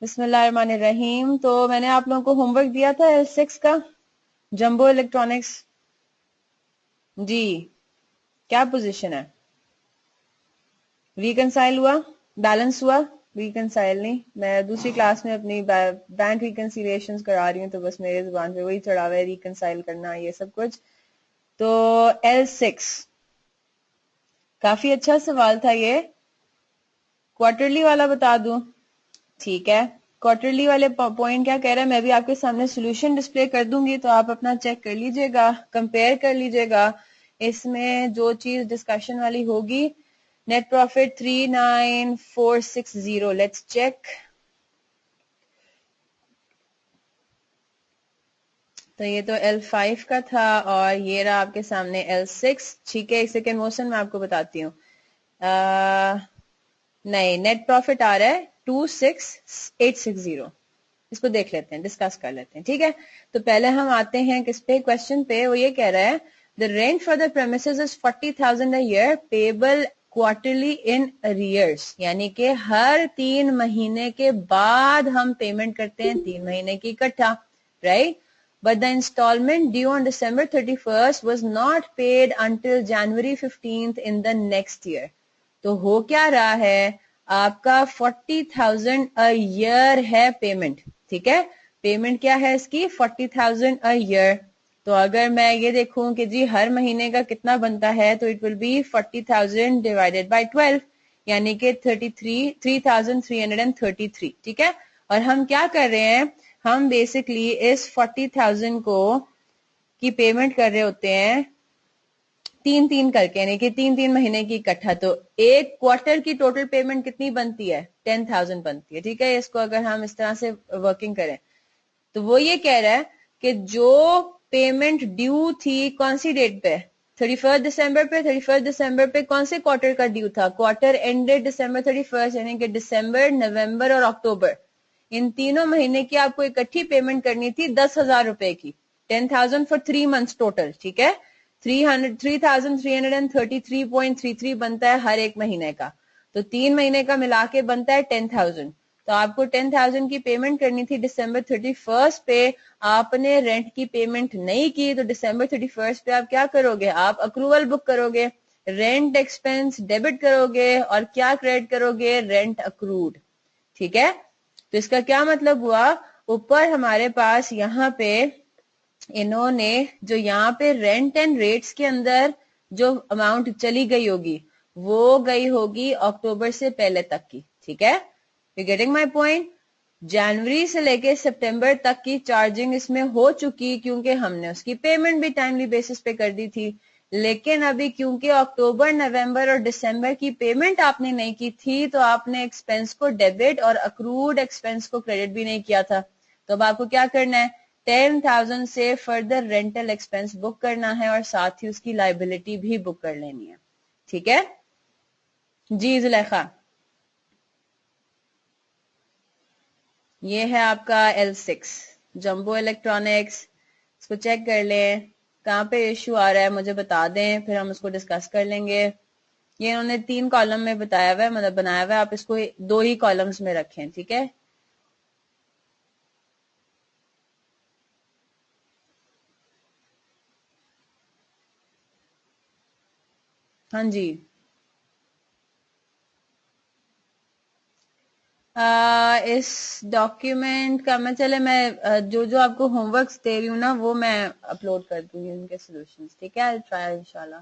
बिस्मिल्लाहिर्रहमानिर्रहीम। तो मैंने आप लोगों को होमवर्क दिया था L6 का, जंबो इलेक्ट्रॉनिक्स। जी, क्या पोजीशन है? रिकंसाइल हुआ? बैलेंस हुआ? रिकंसाइल नहीं, मैं दूसरी क्लास में अपनी बैंक रिकंसिलिएशंस करा रही हूँ, तो बस मेरे जुबान पे वही चढ़ा हुआ है, रिकंसाइल करना, ये सब कुछ। तो L6 काफी अच्छा सवाल था ये। क्वार्टरली वाला बता दूं? ठीक है। क्वार्टरली वाले पॉइंट क्या कह रहा है, मैं भी आपके सामने सोल्यूशन डिस्प्ले कर दूंगी, तो आप अपना चेक कर लीजिएगा, कंपेयर कर लीजिएगा। इसमें जो चीज डिस्कशन वाली होगी, नेट प्रॉफिट 39460, लेट्स चेक। तो ये तो L5 का था और ये रहा आपके सामने L6। ठीक है, एक सेकेंड मोशन में आपको बताती हूँ। नहीं, नेट प्रॉफिट आ रहा है 26860। इसको देख लेते हैं, डिस्कस कर लेते हैं, ठीक है। तो पहले हम आते हैं किस पे, क्वेश्चन पे। वो ये कह रहा है the rent for the premises is 40,000 a year payable quarterly in arrears, यानी कि हर 3 महीने के बाद हम पेमेंट करते हैं, 3 महीने की इकट्ठा, right. But the installment due on December 31st was not paid until January 15th in the next year. तो हो क्या रहा है, आपका 40,000 अ ईयर है पेमेंट, ठीक है। पेमेंट क्या है इसकी? 40,000 अ ईयर। तो अगर मैं ये देखूं कि जी हर महीने का कितना बनता है, तो it will be 40,000 divided by 12, यानी कि 33,333, ठीक है। और हम क्या कर रहे हैं, हम बेसिकली इस 40,000 को की पेमेंट कर रहे होते हैं 3-3 करके, यानी कि 3-3 महीने की इकट्ठा। तो एक क्वार्टर की टोटल पेमेंट कितनी बनती है? 10,000 बनती है, ठीक है। इसको अगर हम इस तरह से वर्किंग करें, तो वो ये कह रहा है कि जो पेमेंट ड्यू थी कौन सी डेट पे? 31 दिसंबर पे। 31 दिसंबर पे कौन से क्वार्टर का ड्यू था? क्वार्टर एंडेड December 31, यानी कि दिसंबर, नवंबर और अक्टूबर, इन तीनों महीने की आपको इकट्ठी पेमेंट करनी थी 10,000 रुपए की। 10,000 फॉर 3 मंथ्स टोटल, ठीक है। 3,333.33 बनता है हर एक महीने का, तो 3 महीने का मिला के बनता है 10,000। तो आपको 10,000 की पेमेंट करनी थी December 31 पे, आपने रेंट की पेमेंट नहीं की, तो December 31 पे आप क्या करोगे? आप अक्रूवल बुक करोगे, रेंट एक्सपेंस डेबिट करोगे और क्या क्रेडिट करोगे? रेंट अक्रूड, ठीक है। तो इसका क्या मतलब हुआ, ऊपर हमारे पास यहाँ पे इन्होंने जो यहाँ पे रेंट एंड रेट्स के अंदर जो अमाउंट चली गई होगी, वो गई होगी अक्टूबर से पहले तक की, ठीक है। You getting my point? जनवरी से लेके सितंबर तक की चार्जिंग इसमें हो चुकी, क्योंकि हमने उसकी पेमेंट भी टाइमली बेसिस पे कर दी थी। लेकिन अभी क्योंकि अक्टूबर, नवंबर और दिसंबर की पेमेंट आपने नहीं की थी, तो आपने एक्सपेंस को डेबिट और अक्रूड एक्सपेंस को क्रेडिट भी नहीं किया था। तो अब आपको क्या करना है, 10,000 से फर्दर रेंटल एक्सपेंस बुक करना है और साथ ही उसकी लाइबिलिटी भी बुक कर लेनी है, ठीक है जी। जुलेखा, ये है आपका L6 जंबो इलेक्ट्रॉनिक्स। इसको चेक कर लें, कहाँ पे इश्यू आ रहा है मुझे बता दें, फिर हम उसको डिस्कस कर लेंगे। ये इन्होंने 3 कॉलम में बताया हुआ है, मतलब बनाया हुआ है, आप इसको 2 ही कॉलम्स में रखें, ठीक है। हाँ जी। इस डॉक्यूमेंट का मैं, चले मैं जो जो आपको होमवर्क्स दे रही हूँ ना, वो मैं अपलोड कर दूंगी उनके सॉल्यूशंस, ठीक है। आई ट्राई इंशाल्लाह।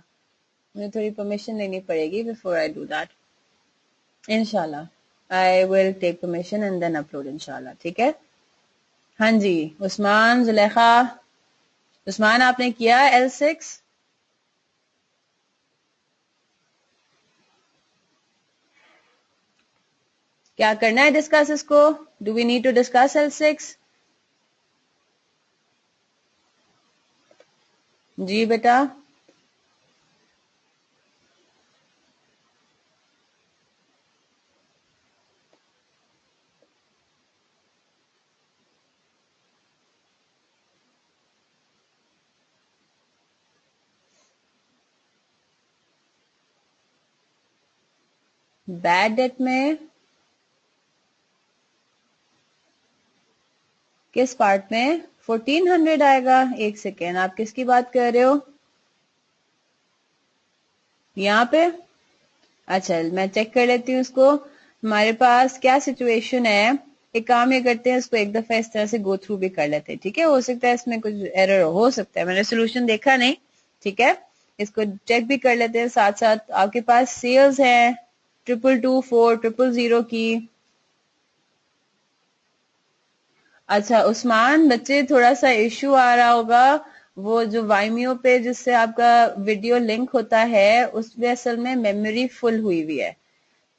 मुझे थोड़ी परमिशन लेनी पड़ेगी बिफोर आई डू दैट। इंशाल्लाह I will take permission and then upload इंशाल्लाह, ठीक है। हाँ जी, उस्मान, जुलेखा। उस्मान, आपने किया L6? क्या करना है डिस्कस इसको? Do we need to discuss L6? जी बेटा। बैड डेट में किस पार्ट में 1400 आएगा? एक सेकेंड, आप किसकी बात कर रहे हो यहाँ पे? अच्छा मैं चेक कर लेती हूँ इसको। हमारे पास क्या सिचुएशन है, एक काम ये करते हैं, इसको एक दफा इस तरह से गो थ्रू भी कर लेते हैं, ठीक है? हो सकता है इसमें कुछ एरर हो सकता है, मैंने सोल्यूशन देखा नहीं, ठीक है? इसको चेक भी कर लेते हैं साथ साथ। आपके पास सेल्स है 2224 000 की। अच्छा उस्मान बच्चे, थोड़ा सा इश्यू आ रहा होगा, वो जो वाइमियो पे जिससे आपका वीडियो लिंक होता है उसमें असल में मेमोरी फुल हुई है।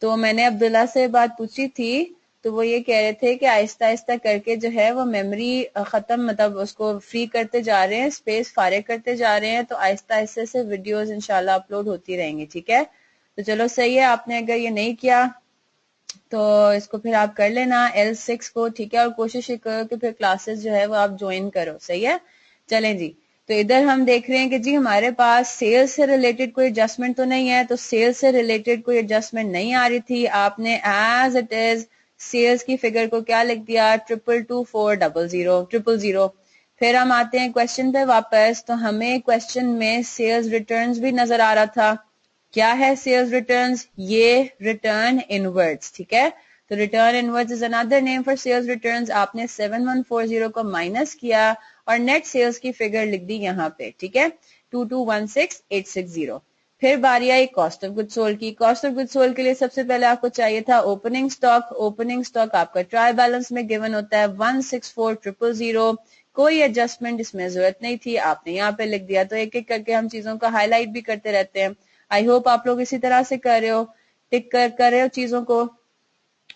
तो मैंने अब्दुल्ला से बात पूछी थी, तो वो ये कह रहे थे कि आहिस्ता आहिस्ता करके जो है वो मेमोरी खत्म, मतलब उसको फ्री करते जा रहे हैं, स्पेस फारिग करते जा रहे हैं, तो आहिस्ता आहिस्ता से वीडियोस इंशाल्लाह अपलोड होती रहेंगी, ठीक है? तो चलो सही है, आपने अगर ये नहीं किया तो इसको फिर आप कर लेना L6 को, ठीक है? और कोशिश ये करो कि फिर क्लासेस जो है वो आप ज्वाइन करो, सही है? चलें जी। तो इधर हम देख रहे हैं कि जी हमारे पास सेल्स से रिलेटेड कोई एडजस्टमेंट तो नहीं है, तो सेल्स से रिलेटेड कोई एडजस्टमेंट नहीं आ रही थी, आपने एज इट इज सेल्स की फिगर को क्या लिख दिया 222400 फिर हम आते हैं क्वेश्चन पे वापस, तो हमें क्वेश्चन में सेल्स रिटर्न्स भी नजर आ रहा था। क्या है सेल्स रिटर्न्स? ये रिटर्न इनवर्ड्स, ठीक है? तो return inwards is another name for sales returns. आपने 7140 को माइनस किया और नेट सेल्स की फिगर लिख दी यहाँ पे, ठीक है? 2216860। फिर बारी आई कॉस्ट ऑफ गुड सोल्ड की। कॉस्ट ऑफ गुड सोल्ड के लिए सबसे पहले आपको चाहिए था ओपनिंग स्टॉक। ओपनिंग स्टॉक आपका ट्रायल बैलेंस में गिवन होता है 164000। कोई एडजस्टमेंट इसमें जरूरत नहीं थी, आपने यहाँ पे लिख दिया। तो एक एक करके हम चीजों को हाईलाइट भी करते रहते हैं। आई होप आप लोग इसी तरह से कर रहे हो, टिक कर रहे हो, चीजों को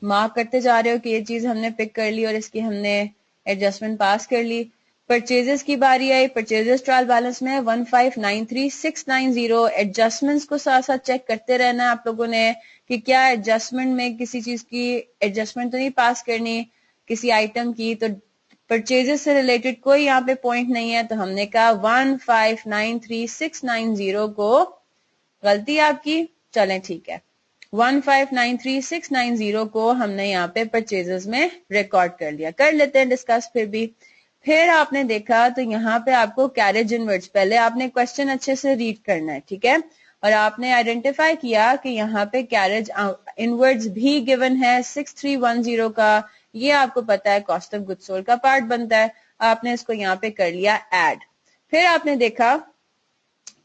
मार्क करते जा रहे हो कि ये चीज हमने पिक कर ली और इसकी हमने एडजस्टमेंट पास कर ली। परचेजेस की बारी आई। परचेजेस ट्रायल बैलेंस में 1593690। एडजस्टमेंट्स को साथ साथ चेक करते रहना है आप लोगों ने कि क्या एडजस्टमेंट में किसी चीज की एडजस्टमेंट तो नहीं पास करनी किसी आइटम की। तो परचेजेस से रिलेटेड कोई यहाँ पे पॉइंट नहीं है, तो हमने कहा 1593690 को गलती आपकी, चलें ठीक है, 1593690 को हमने यहाँ पे परचेजेस में रिकॉर्ड कर लिया। कर लेते हैं डिस्कस फिर भी। फिर आपने देखा तो यहाँ पे आपको कैरेज इनवर्ड्स, पहले आपने क्वेश्चन अच्छे से रीड करना है, ठीक है? और आपने आइडेंटिफाई किया कि यहाँ पे कैरेज इनवर्ड्स भी गिवन है 6310 का। ये आपको पता है कॉस्ट ऑफ गुड्स सोल्ड का पार्ट बनता है, आपने इसको यहाँ पे कर लिया ऐड। फिर आपने देखा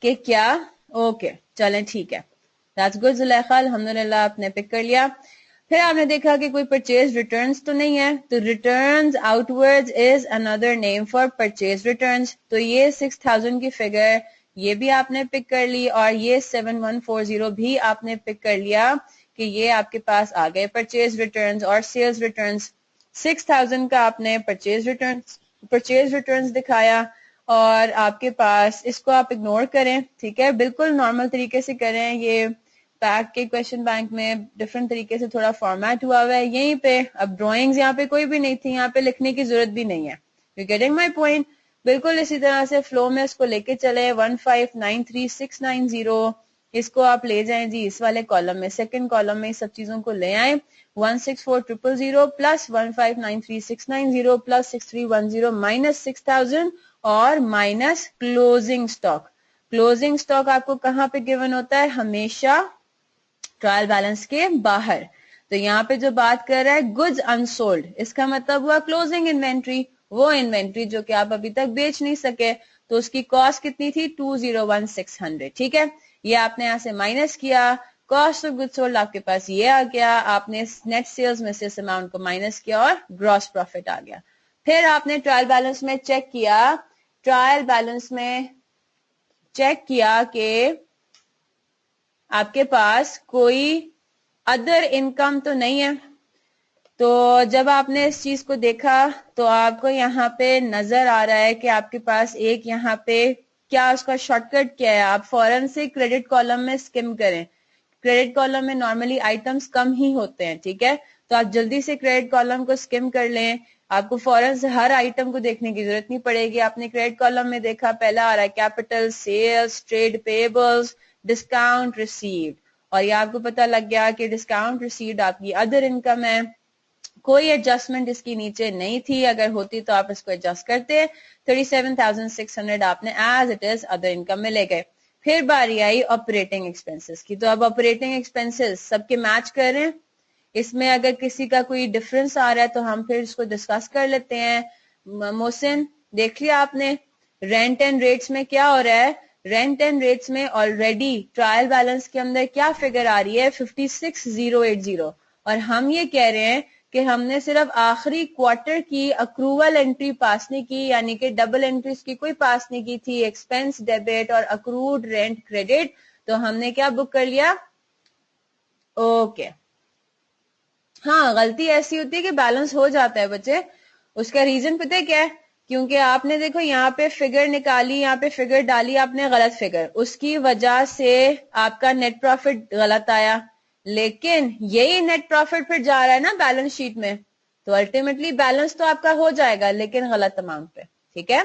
कि क्या, ओके चलें ठीक है, दैट्स गुड जुलेखा, अल्हम्दुलिल्लाह आपने पिक कर लिया। फिर आपने देखा कि कोई परचेज रिटर्न्स तो नहीं है, तो returns outwards is another name for purchase returns. तो ये 6000 की फिगर ये भी आपने पिक कर ली और ये 7140 भी आपने पिक कर लिया कि ये आपके पास आ गए परचेज रिटर्न्स और सेल्स रिटर्न्स। 6000 का आपने परचेज रिटर्न्स दिखाया और आपके पास, इसको आप इग्नोर करें, ठीक है? बिल्कुल नॉर्मल तरीके से करें। ये पैक के क्वेश्चन बैंक में डिफरेंट तरीके से थोड़ा फॉर्मेट हुआ हुआ है यहीं पे। अब ड्राइंग्स यहाँ पे कोई भी नहीं थी, यहाँ पे लिखने की जरूरत भी नहीं है। You getting my point? बिल्कुल इसी तरह से फ्लो में इसको लेके चले। 1593690 इसको आप ले जाएं जी इस वाले कॉलम में, सेकंड कॉलम में इस सब चीजों को ले आए। 164000 प्लस 1593690 प्लस 6310 माइनस 6000 और minus closing stock. Closing stock आपको कहां पे गिवन होता है? हमेशा ट्रायल बैलेंस के बाहर। तो यहाँ पे जो बात कर रहा है गुड्स अनसोल्ड, इसका मतलब हुआ क्लोजिंग इन्वेंट्री, वो इन्वेंट्री जो कि आप अभी तक बेच नहीं सके। तो उसकी कॉस्ट कितनी थी? 201600, ठीक है? ये आपने यहां से माइनस किया, कॉस्ट ऑफ गुड्स सोल्ड आपके पास ये आ गया, आपने नेट सेल्स में से इस अमाउंट को माइनस किया और ग्रॉस प्रॉफिट आ गया। फिर आपने ट्रायल बैलेंस में चेक किया, ट्रायल बैलेंस में चेक किया कि आपके पास कोई अदर इनकम तो नहीं है। तो जब आपने इस चीज को देखा तो आपको यहाँ पे नजर आ रहा है कि आपके पास एक यहाँ पे क्या उसका शॉर्टकट क्या है, आप फौरन से क्रेडिट कॉलम में स्किम करें। क्रेडिट कॉलम में नॉर्मली आइटम्स कम ही होते हैं, ठीक है? तो आप जल्दी से क्रेडिट कॉलम को स्किम कर लें, आपको फौरन से हर आइटम को देखने की जरूरत नहीं पड़ेगी। आपने क्रेडिट कॉलम में देखा पहला आ रहा है capital, sales, trade payables, discount received, और ये आपको पता लग गया कि डिस्काउंट रिसीव्ड आपकी अदर इनकम है। कोई एडजस्टमेंट इसकी नीचे नहीं थी, अगर होती तो आप इसको एडजस्ट करते। 37,600 आपने as it is other income में ले गए। फिर बारी आई ऑपरेटिंग एक्सपेंसेस की, तो अब ऑपरेटिंग एक्सपेंसेस सबके मैच कर रहे हैं। इसमें अगर किसी का कोई डिफरेंस आ रहा है तो हम फिर इसको डिस्कस कर लेते हैं। मोहसिन देख लिया आपने रेंट एंड रेट्स में क्या हो रहा है? रेंट एंड रेट्स में ऑलरेडी ट्रायल बैलेंस के अंदर क्या फिगर आ रही है? 56,080। और हम ये कह रहे हैं कि हमने सिर्फ आखिरी क्वार्टर की अक्रूवल एंट्री पास नहीं की, यानी कि डबल एंट्रीज की कोई पास नहीं की थी, एक्सपेंस डेबिट और अक्रूड रेंट क्रेडिट, तो हमने क्या बुक कर लिया? ओके। हाँ, गलती ऐसी होती है कि बैलेंस हो जाता है बच्चे। उसका रीजन पता है क्या है? क्योंकि आपने देखो यहाँ पे फिगर निकाली, यहाँ पे फिगर डाली आपने गलत फिगर, उसकी वजह से आपका नेट प्रॉफिट गलत आया। लेकिन यही नेट प्रॉफिट फिर जा रहा है ना बैलेंस शीट में, तो अल्टीमेटली बैलेंस तो आपका हो जाएगा लेकिन गलत अमाउंट पे। ठीक है,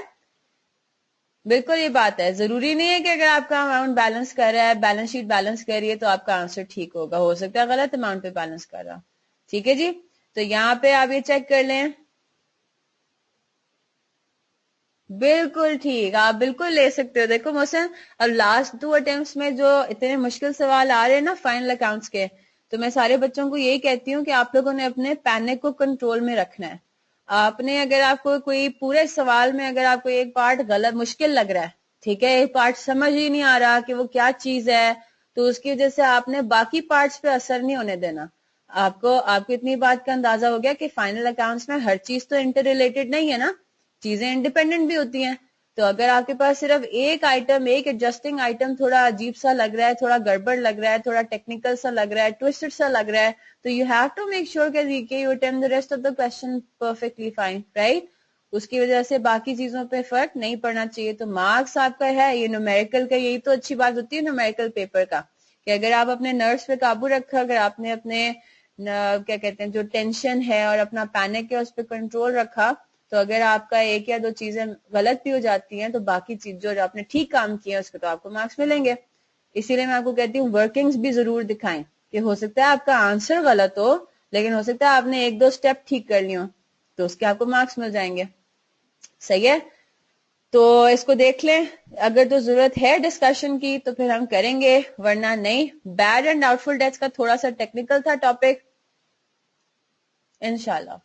बिल्कुल ये बात है। जरूरी नहीं है कि अगर आपका अमाउंट बैलेंस कर रहा है, बैलेंस शीट बैलेंस कर रही है, तो आपका आंसर ठीक होगा, हो सकता है गलत अमाउंट पे बैलेंस कर रहा। ठीक है जी, तो यहाँ पे आप ये चेक कर लें। बिल्कुल ठीक, आप बिल्कुल ले सकते हो। देखो मोहसिन, अब लास्ट 2 अटेम्प्ट्स में जो इतने मुश्किल सवाल आ रहे हैं ना फाइनल अकाउंट्स के, तो मैं सारे बच्चों को यही कहती हूँ कि आप लोगों ने अपने पैनिक को कंट्रोल में रखना है। आपने अगर आपको कोई पूरे सवाल में अगर आपको एक पार्ट गलत मुश्किल लग रहा है, ठीक है, एक पार्ट समझ ही नहीं आ रहा कि वो क्या चीज है, तो उसकी वजह से आपने बाकी पार्ट्स पे असर नहीं होने देना। आपको इतनी बात का अंदाजा हो गया कि फाइनल अकाउंट्स में हर चीज तो इंटर रिलेटेड नहीं है ना, चीजें इंडिपेंडेंट भी होती हैं। तो अगर आपके पास सिर्फ एक आइटम, एक एडजस्टिंग आइटम थोड़ा अजीब सा लग रहा है, थोड़ा गड़बड़ लग रहा है, थोड़ा टेक्निकल सा लग रहा है, ट्विस्टेड सा लग रहा है, तो you have to make sure कि you attempt the rest of the question perfectly fine, right. उसकी वजह से बाकी चीजों पे फर्क नहीं पड़ना चाहिए। तो मार्क्स आपका है ये न्यूमेरिकल का, यही तो अच्छी बात होती है न्यूमेरिकल पेपर का, कि अगर आप अपने नर्व्स पे काबू रखा, अगर आपने अपने क्या कहते हैं जो टेंशन है और अपना पैनिक है उस पर कंट्रोल रखा, तो अगर आपका एक या दो चीजें गलत भी हो जाती हैं तो बाकी चीज जो आपने ठीक काम किया उसके तो आपको मार्क्स मिलेंगे। इसीलिए मैं आपको कहती हूँ वर्किंग्स भी जरूर दिखाएं, कि हो सकता है आपका आंसर गलत हो लेकिन हो सकता है आपने एक दो स्टेप ठीक कर लियो, तो उसके आपको मार्क्स मिल जाएंगे। सही है, तो इसको देख लें। अगर तो जरूरत है डिस्कशन की तो फिर हम करेंगे, वरना नहीं। बैड एंड डाउटफुल डेट्स का थोड़ा सा टेक्निकल था टॉपिक, इंशाल्लाह।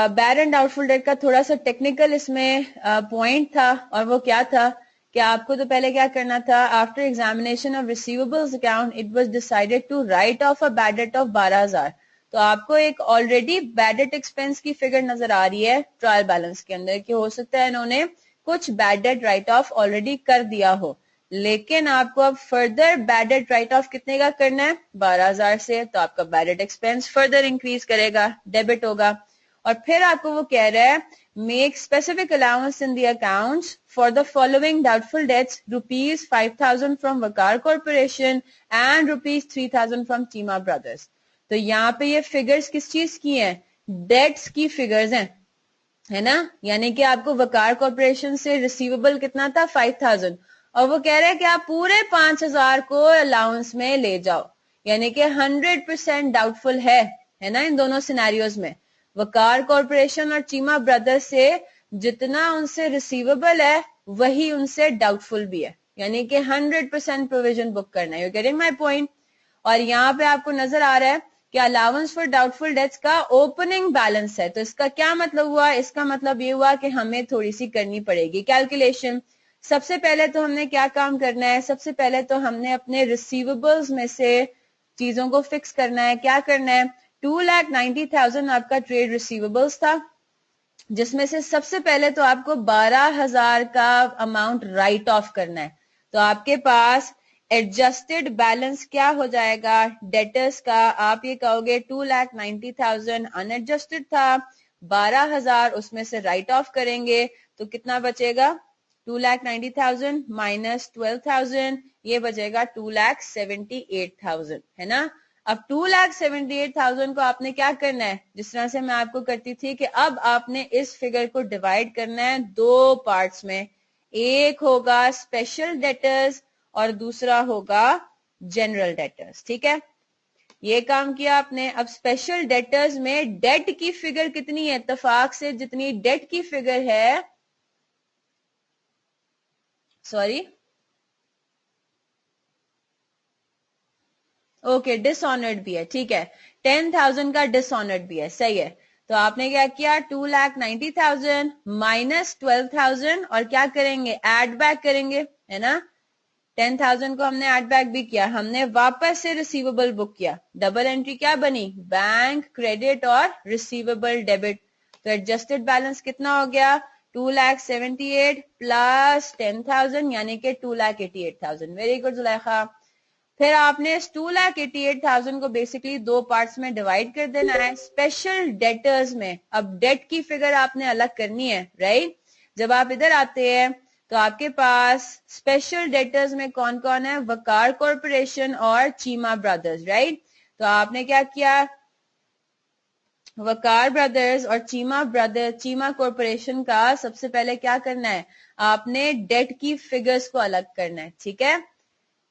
बैड एंड डाउटफुल डेट का थोड़ा सा टेक्निकल इसमें पॉइंट था, और वो क्या था कि आपको तो पहले क्या करना था, after examination of receivables account it was decided to write off a bad debt of 12,000। तो आपको एक ऑलरेडी बैड डेट एक्सपेंस की फिगर नजर आ रही है ट्रायल बैलेंस के अंदर, कि हो सकता है इन्होंने कुछ bad debt right of already कर दिया हो, लेकिन आपको अब further bad debt right of कितने का करना है? 12,000 से। तो आपका bad debt expense further increase करेगा, डेबिट होगा। और फिर आपको वो कह रहा है make specific allowance in the accounts for the following doubtful debts, ₹5,000 from Waqar corporation and ₹3,000 from Cheema brothers. तो यहाँ पे ये फिगर्स किस चीज की हैं? डेट्स की फिगर्स हैं, है ना। यानी कि आपको वकार कॉर्पोरेशन से रिसीवेबल कितना था? 5,000, और वो कह रहे हैं कि आप पूरे 5,000 को अलाउंस में ले जाओ, यानी कि 100% डाउटफुल है ना इन दोनों सिनेरियोज में। वकार कॉर्पोरेशन और चीमा ब्रदर्स से जितना उनसे रिसीवेबल है वही उनसे डाउटफुल भी है, यानी कि 100% प्रोविजन बुक करना है। You getting my point. और यहाँ पे आपको नजर आ रहा है कि अलाउंस फॉर डाउटफुल डेट्स का ओपनिंग बैलेंस है। तो इसका क्या मतलब हुआ? इसका मतलब ये हुआ कि हमें थोड़ी सी करनी पड़ेगी कैलकुलेशन। सबसे पहले तो हमने क्या काम करना है? सबसे पहले तो हमने अपने रिसीवेबल्स में से चीजों को फिक्स करना है। क्या करना है? 2,90,000 आपका ट्रेड रिसीवेबल्स था, जिसमें से सबसे पहले तो आपको 12,000 का अमाउंट राइट ऑफ करना है। तो आपके पास एडजस्टेड बैलेंस क्या हो जाएगा डेटर्स का? आप ये कहोगे 2,90,000 अनएडजस्टेड था, 12,000 उसमें से राइट ऑफ करेंगे तो कितना बचेगा? 2,90,000 माइनस 12,000, ये बचेगा 2,78,000, है ना। अब 2,78,000 को आपने क्या करना है? जिस तरह से मैं आपको करती थी कि अब आपने इस फिगर को डिवाइड करना है दो पार्ट्स में, एक होगा स्पेशल डेटर्स और दूसरा होगा जनरल डेटर्स। ठीक है, ये काम किया आपने। अब स्पेशल डेटर्स में डेट की फिगर कितनी है, इत्तेफाक से जितनी डेट की फिगर है, सॉरी ओके डिसऑनर्ड भी है, ठीक है, 10,000 का डिसऑनर्ड भी है, सही है। तो आपने क्या किया, 2,90,000 माइनस 12,000 और क्या करेंगे, ऐड बैक करेंगे, है ना। 10,000 को हमने ऐड बैक भी किया, हमने वापस से रिसीवेबल बुक किया, डबल एंट्री क्या बनी, बैंक क्रेडिट और रिसीवेबल डेबिट। तो एडजस्टेड बैलेंस कितना हो गया, 2,78,000 प्लस 10,000 यानी कि 2,88,000। Very good Zulekha. फिर आपने इस 2,88,000 को बेसिकली दो पार्ट्स में डिवाइड कर देना है, स्पेशल डेटर्स में। अब डेट की फिगर आपने अलग करनी है, राइट। जब आप इधर आते हैं तो आपके पास स्पेशल डेटर्स में कौन कौन है, वकार कॉरपोरेशन और चीमा ब्रदर्स, राइट। तो आपने क्या किया, वकार ब्रदर्स और चीमा कॉरपोरेशन का सबसे पहले क्या करना है, आपने डेट की फिगर्स को अलग करना है, ठीक है,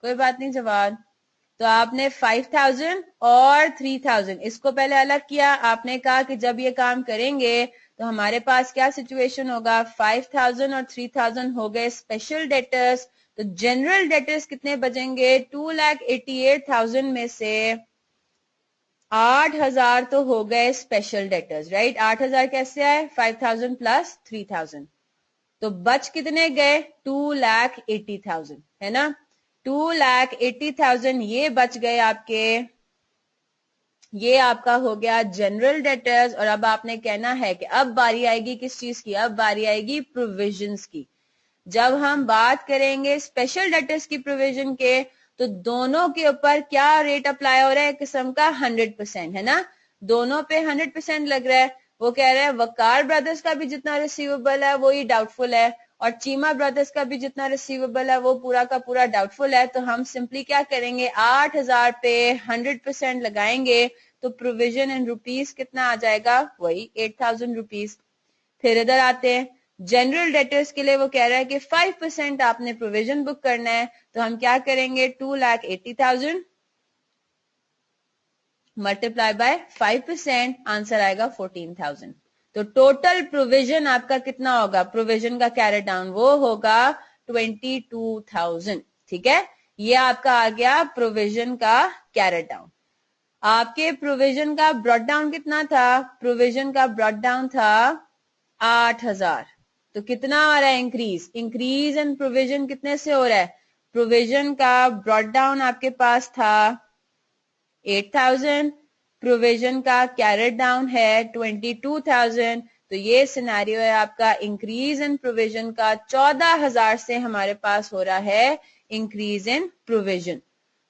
कोई बात नहीं जवाब। तो आपने 5,000 और 3,000 इसको पहले अलग किया। आपने कहा कि जब ये काम करेंगे तो हमारे पास क्या सिचुएशन होगा, 5,000 और 3,000 हो गए स्पेशल डेटर्स, तो जनरल डेटर्स कितने बचेंगे, 2,88,000 में से 8,000 तो हो गए स्पेशल डेटर्स, राइट। 8,000 कैसे आए, 5,000 प्लस 3,000, तो बच कितने गए, 2,80,000, है ना। 2,80,000 ये बच गए आपके, ये आपका हो गया जनरल डेटर्स। और अब आपने कहना है कि अब बारी आएगी किस चीज की, अब बारी आएगी प्रोविजंस की। जब हम बात करेंगे स्पेशल डेटर्स की प्रोविजन के, तो दोनों के ऊपर क्या रेट अप्लाई हो रहा है, किस्म का 100%, है ना। दोनों पे 100% लग रहा है। वो कह रहे हैं वकार ब्रदर्स का भी जितना रिसीवेबल है वो ही डाउटफुल है, और चीमा ब्रदर्स का भी जितना रिसीवेबल है वो पूरा का पूरा डाउटफुल है। तो हम सिंपली क्या करेंगे, 8,000 पे 100% लगाएंगे, तो प्रोविजन इन रुपीस कितना आ जाएगा, वही 8,000 रुपीज। फिर इधर आते हैं जनरल डेटर्स के लिए, वो कह रहा है कि 5% आपने प्रोविजन बुक करना है, तो हम क्या करेंगे, 2,80,000 मल्टीप्लाई बाय 5%, आंसर आएगा 14,000। तो टोटल प्रोविजन आपका कितना होगा, प्रोविजन का कैरेट डाउन वो होगा 22,000, ठीक है। ये आपका आ गया प्रोविजन का कैरेट डाउन। आपके प्रोविजन का ब्रॉड डाउन कितना था, प्रोविजन का ब्रॉड डाउन था 8,000। तो कितना आ रहा है इंक्रीज, इंक्रीज इन प्रोविजन कितने से हो रहा है, प्रोविजन का ब्रॉड डाउन आपके पास था 8,000, प्रोविजन का कैरेट डाउन है 22,000। तो ये सिनेरियो है आपका इंक्रीज इन प्रोविजन का, 14,000 से हमारे पास हो रहा है इंक्रीज इन प्रोविजन।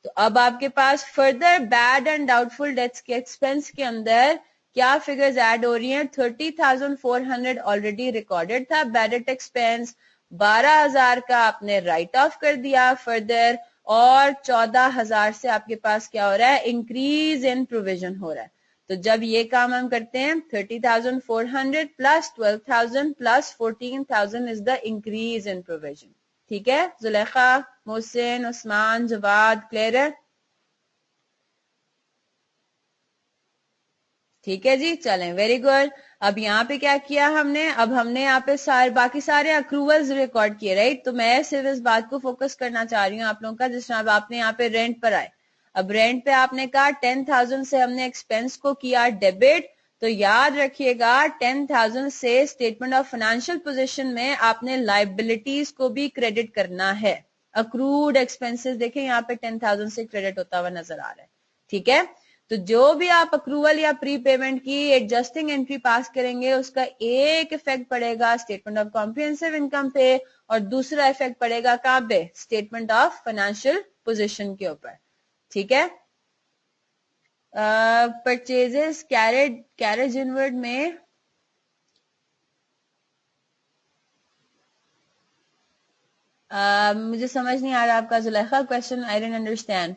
तो अब आपके पास further bad and doubtful debts के एक्सपेंस के अंदर क्या फिगर्स ऐड हो रही हैं, 30,400 ऑलरेडी रिकॉर्डेड था बैड डेट एक्सपेंस, 12,000 का आपने राइट ऑफ कर दिया फर्दर, और 14,000 से आपके पास क्या हो रहा है, इंक्रीज इन प्रोविजन हो रहा है। तो जब ये काम हम करते हैं 30,400 plus 12,000 plus 14,000 is the increase in provision, ठीक है। जुलेखा, मोहसिन, उस्मान, जवाद, क्लियर है, ठीक है जी, चलें, वेरी गुड। अब यहाँ पे क्या किया हमने, अब हमने यहाँ पे बाकी सारे अक्रूवल्स रिकॉर्ड किए, राइट। तो मैं सिर्फ इस बात को फोकस करना चाह रही हूँ आप लोगों का, जिस तरह आपने यहाँ पे रेंट पर आए, अब रेंट पे आपने कहा 10,000 से हमने एक्सपेंस को किया डेबिट, तो याद रखिएगा 10,000 से स्टेटमेंट ऑफ फाइनेंशियल पोजीशन में आपने लाइबिलिटीज को भी क्रेडिट करना है। अक्रूड एक्सपेंसेस देखें यहाँ पे 10,000 से क्रेडिट होता हुआ नजर आ रहा है, ठीक है। तो जो भी आप अक्रूवल या प्री पेमेंट की एडजस्टिंग एंट्री पास करेंगे, उसका एक इफेक्ट पड़ेगा स्टेटमेंट ऑफ कॉम्प्रिहेंसिव इनकम पे, और दूसरा इफेक्ट पड़ेगा कहां पे, स्टेटमेंट ऑफ फाइनेंशियल पोजीशन के ऊपर, ठीक है। परचेजेस कैरेज इनवर्ड में मुझे समझ नहीं आ रहा आपका Zulekha question, I don't understand.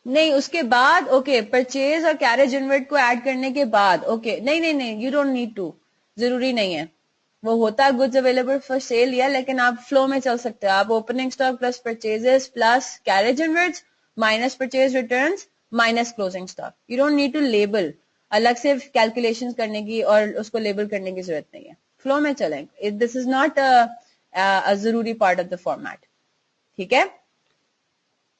नहीं, उसके बाद, ओके, परचेज और कैरेज इनवर्ट को ऐड करने के बाद, ओके, नहीं नहीं नहीं, यू डोंट नीड टू, जरूरी नहीं है, वो होता गुड्स अवेलेबल फॉर सेल या, लेकिन आप फ्लो में चल सकते हो। आप opening stock plus purchases plus carriage inwards minus purchase returns minus closing stock. You don't need to label, अलग से कैलकुलेशंस करने की और उसको लेबल करने की जरूरत नहीं है। फ्लो में चलें, दिस इज नॉट अ जरूरी पार्ट ऑफ द फॉर्मेट, ठीक है।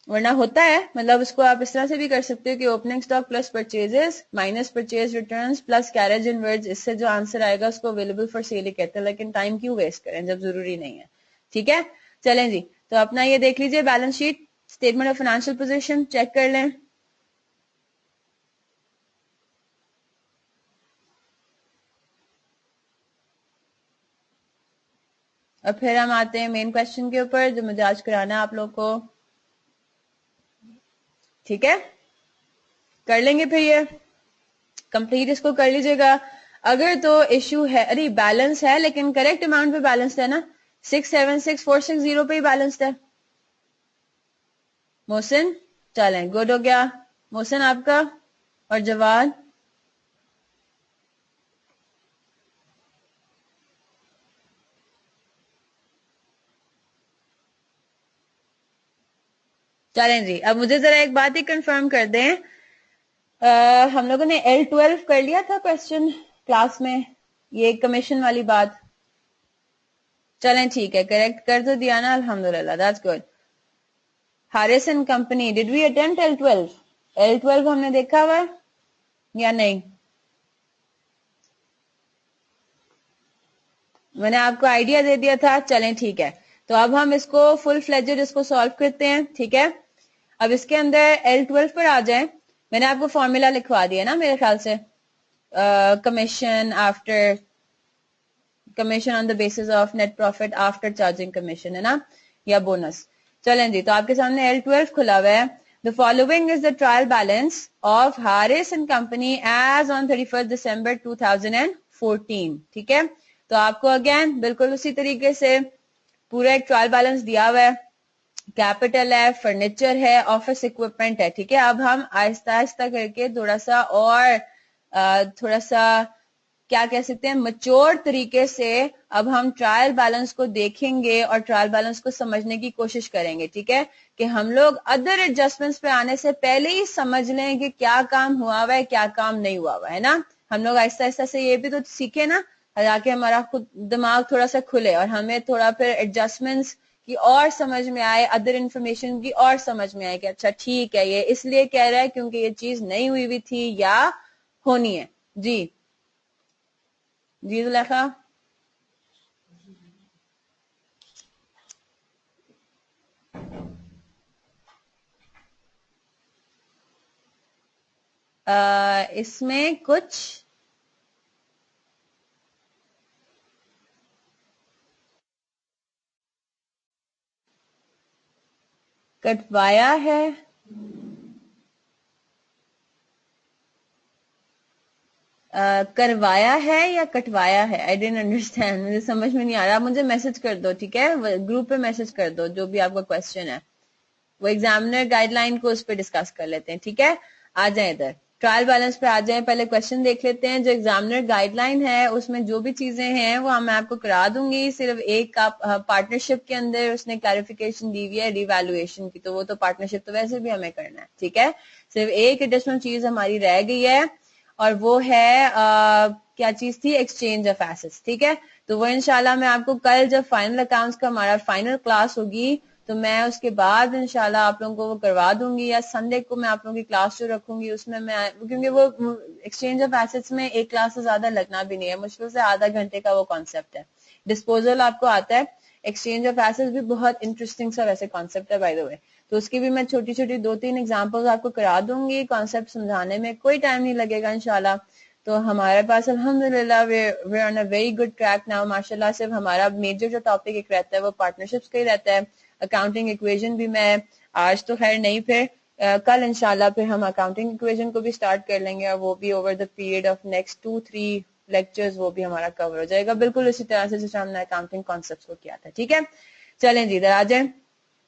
वरना होता है, मतलब उसको आप इस तरह से भी कर सकते हो कि opening stock plus purchases minus purchase returns plus carriage inwards, इससे जो आंसर आएगा उसको अवेलेबल फॉर सेल ही कहते हैं। लेकिन टाइम क्यों वेस्ट करें जब जरूरी नहीं है, ठीक है। चलें जी, तो अपना ये देख लीजिए balance sheet, statement of financial position check कर लें। और फिर हम आते हैं मेन क्वेश्चन के ऊपर जो मुझे आज कराना है आप लोग को, ठीक है। कर लेंगे फिर ये कंप्लीट, इसको कर लीजिएगा। अगर तो इश्यू है, अरे बैलेंस है लेकिन करेक्ट अमाउंट पे बैलेंस है ना, 676460 पे ही बैलेंस है। मोहसिन चलें, गुड हो गया मोहसिन आपका। और जवाद चलें जी। अब मुझे जरा एक बात ही कंफर्म कर दें, हम लोगों ने L12 कर लिया था क्वेश्चन क्लास में, ये कमीशन वाली बात। चलें ठीक है, करेक्ट कर तो दिया ना, अल्हम्दुलिल्लाह, that's good. Haris and company, did we attempt L12? L12 हमने देखा हुआ या नहीं? मैंने आपको आइडिया दे दिया था। चलें ठीक है, तो अब हम इसको फुल फ्लेजेड इसको सॉल्व करते हैं, ठीक है। अब इसके अंदर L12 पर आ जाए, मैंने आपको फॉर्मूला लिखवा दिया ना मेरे ख्याल से, commission after commission on the basis of net profit after charging commission, है ना, या बोनस। चलें जी, तो आपके सामने L12 खुला हुआ है। The following is the trial balance of Haris and company as on 31 December 2014, ठीक है। तो आपको अगेन बिल्कुल उसी तरीके से पूरा एक ट्रायल बैलेंस दिया हुआ है, कैपिटल है, फर्नीचर है, ऑफिस इक्विपमेंट है, ठीक है। अब हम आहिस्ता आहिस्ता करके थोड़ा सा क्या कह सकते हैं, मच्योर तरीके से अब हम ट्रायल बैलेंस को देखेंगे और ट्रायल बैलेंस को समझने की कोशिश करेंगे, ठीक है। कि हम लोग अदर एडजस्टमेंट्स पे आने से पहले ही समझ लें कि क्या काम हुआ हुआ है, क्या काम नहीं हुआ हुआ है ना। हम लोग आहिस्ता आहिस्ता से ये भी तो सीखे ना, ताकि हमारा खुद दिमाग थोड़ा सा खुले और हमें थोड़ा फिर एडजस्टमेंट्स की और समझ में आए, अदर इंफॉर्मेशन की और समझ में आए कि अच्छा ठीक है, ये इसलिए कह रहा है क्योंकि ये चीज नहीं हुई हुई थी या होनी है। जी जी जुलेखा। इसमें कुछ कटवाया है, करवाया है या कटवाया है, आई डेंट अंडरस्टैंड, मुझे समझ में नहीं आ रहा। मुझे मैसेज कर दो, ठीक है, ग्रुप पे मैसेज कर दो जो भी आपका क्वेश्चन है, वो एग्जामिनर गाइडलाइन को उस पर डिस्कस कर लेते हैं, ठीक है। आ जाए इधर ट्रायल बैलेंस पे आ जाए, पहले क्वेश्चन देख लेते हैं। जो एग्जामिनर गाइडलाइन है उसमें जो भी चीजें हैं वो मैं आपको करा दूंगी, सिर्फ एक पार्टनरशिप के अंदर उसने क्लैरिफिकेशन दी हुई है रिवैल्यूएशन की, तो वो तो पार्टनरशिप तो वैसे भी हमें करना है, ठीक है। सिर्फ एक एडिशनल चीज हमारी रह गई है और वो है क्या चीज थी, एक्सचेंज ऑफ एसेट्स, ठीक है। तो वो इंशाल्लाह मैं आपको कल जब फाइनल अकाउंट्स का हमारा फाइनल क्लास होगी तो मैं उसके बाद इंशाल्लाह आप लोगों को वो करवा दूंगी, या संडे को मैं आप लोगों की क्लास जो रखूंगी उसमें मैं, क्योंकि वो एक्सचेंज ऑफ एसेट्स में एक क्लास से ज्यादा लगना भी नहीं है, मुश्किल से आधा घंटे का वो कॉन्सेप्ट है। डिस्पोजल आपको आता है, एक्सचेंज ऑफ एसेट्स भी बहुत इंटरेस्टिंग सा वैसे कॉन्सेप्ट है बाय द वे, तो उसकी भी मैं छोटी छोटी 2-3 एग्जांपल्स आपको करा दूंगी, कॉन्सेप्ट समझाने में कोई टाइम नहीं लगेगा इंशाल्लाह। तो हमारे पास अल्हम्दुलिल्लाह वे on a very good track now माशाल्लाह। सिर्फ हमारा मेजर जो टॉपिक एक रहता है वो पार्टनरशिप्स का ही रहता है। अकाउंटिंग इक्वेशन भी मैं आज तो खैर नहीं, फिर कल इंशाल्लाह फिर हम अकाउंटिंग इक्वेशन को भी स्टार्ट कर लेंगे और वो भी over the period of next 2-3 lectures वो भी हमारा कवर हो जाएगा, बिल्कुल इसी तरह से जैसे हमने अकाउंटिंग कॉन्सेप्ट को किया था, ठीक है। चलें जी इधर आ जाए।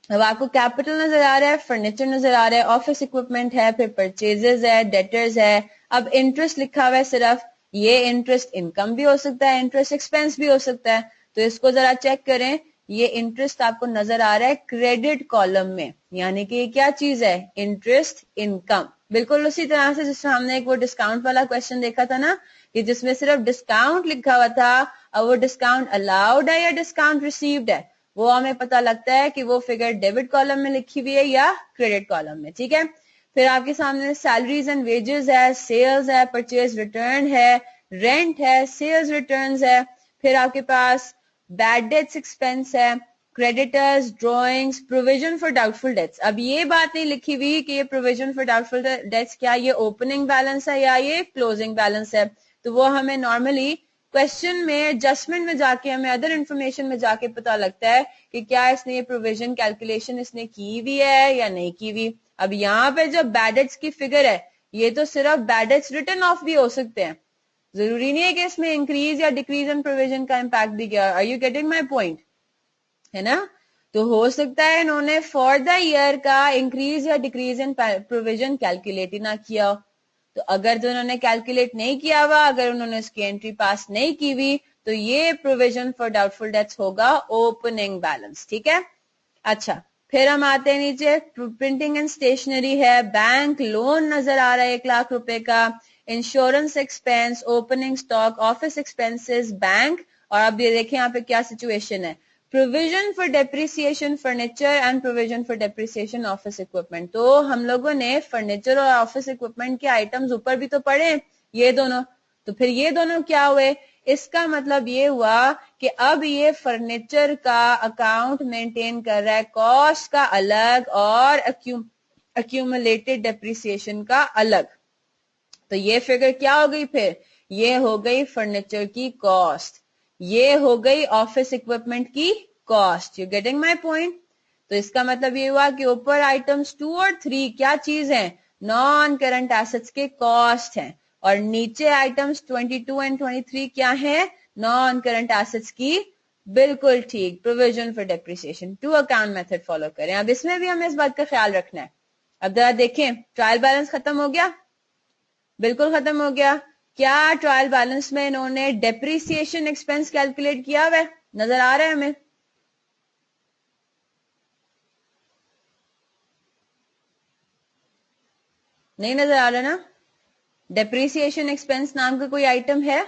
अब आपको कैपिटल नजर आ रहा है, फर्नीचर नजर आ रहा है, ऑफिस इक्विपमेंट है, फिर परचेजेस है, डेटर्स है। अब इंटरेस्ट लिखा हुआ है सिर्फ, ये इंटरेस्ट इनकम भी हो सकता है, इंटरेस्ट एक्सपेंस भी हो सकता है। तो इसको जरा चेक करें, ये इंटरेस्ट आपको नजर आ रहा है क्रेडिट कॉलम में, यानी कि ये क्या चीज है, इंटरेस्ट इनकम। बिल्कुल उसी तरह से जिसमें हमने एक वो डिस्काउंट वाला क्वेश्चन देखा था ना, कि जिसमें सिर्फ डिस्काउंट लिखा हुआ था, अब वो डिस्काउंट अलाउड है या डिस्काउंट रिसीव्ड है, वो हमें पता लगता है कि वो फिगर डेबिट कॉलम में लिखी हुई है या क्रेडिट कॉलम में। ठीक है, फिर आपके सामने सैलरीज एंड वेजेस है, सेल्स है, परचेज रिटर्न है, रेंट है, सेल्स रिटर्न्स है, फिर आपके पास बैड डेट्स एक्सपेंस है, creditors, drawings, provision for doubtful dates. अब ये बात नहीं लिखी हुई कि ये प्रोविजन फॉर डाउटफुल डेट्स क्या ये ओपनिंग बैलेंस है या ये क्लोजिंग बैलेंस है, तो वो हमें नॉर्मली क्वेश्चन में एडजस्टमेंट में जाके, हमें अदर इंफॉर्मेशन में जाके पता लगता है कि क्या इसने ये प्रोविजन कैलकुलेशन इसने की हुई है या नहीं की हुई। अब यहाँ पे जो बैड डेट्स की फिगर है, ये तो सिर्फ बैड डेट्स रिटर्न ऑफ भी हो सकते हैं, जरूरी नहीं है कि इसमें इंक्रीज या डिक्रीज इन प्रोविजन का इम्पैक्ट भी किया। Are you getting my point, है ना? तो हो सकता है इन्होंने फॉर द ईयर का इंक्रीज या डिक्रीज इन प्रोविजन कैलकुलेट ही ना किया हो। तो अगर जो उन्होंने कैलकुलेट नहीं किया हुआ, अगर उन्होंने उसकी एंट्री पास नहीं की हुई, तो ये प्रोविजन फॉर डाउटफुल डेट्स होगा ओपनिंग बैलेंस। ठीक है, अच्छा फिर हम आते हैं नीचे, प्रिंटिंग एंड स्टेशनरी है, बैंक लोन नजर आ रहा है 1 लाख रुपए का, insurance expense, opening stock, office expenses, bank. और अब ये देखें यहाँ पे क्या सिचुएशन है, provision for depreciation furniture and provision for depreciation office equipment. तो हम लोगों ने फर्नीचर और ऑफिस इक्विपमेंट के आइटम्स ऊपर भी तो पढ़े, ये दोनों, तो फिर ये दोनों क्या हुए, इसका मतलब ये हुआ कि अब ये फर्नीचर का अकाउंट मेंटेन कर रहा है कॉस्ट का अलग और अक्यूमुलेटेड डेप्रिसिएशन का अलग। तो ये फिगर क्या हो गई, फिर ये हो गई फर्नीचर की कॉस्ट, ये हो गई ऑफिस इक्विपमेंट की cost. You getting my point? तो इसका मतलब ये हुआ कि ऊपर आइटम्स 2 और 3 क्या चीज है, नॉन करंट एसेट्स के कॉस्ट हैं, और नीचे आइटम्स 22 एंड 23 क्या है, नॉन करंट एसेट्स की, बिल्कुल ठीक, provision for depreciation. Two account method follow करें। अब इसमें भी हमें इस बात का ख्याल रखना है। अब जरा देखें, ट्रायल बैलेंस खत्म हो गया, बिल्कुल खत्म हो गया। क्या ट्रायल बैलेंस में इन्होंने डेप्रिसिएशन एक्सपेंस कैलकुलेट किया हुआ है, नजर आ रहा है हमें? नहीं नजर आ रहा ना? डेप्रिसिएशन एक्सपेंस नाम का कोई आइटम है?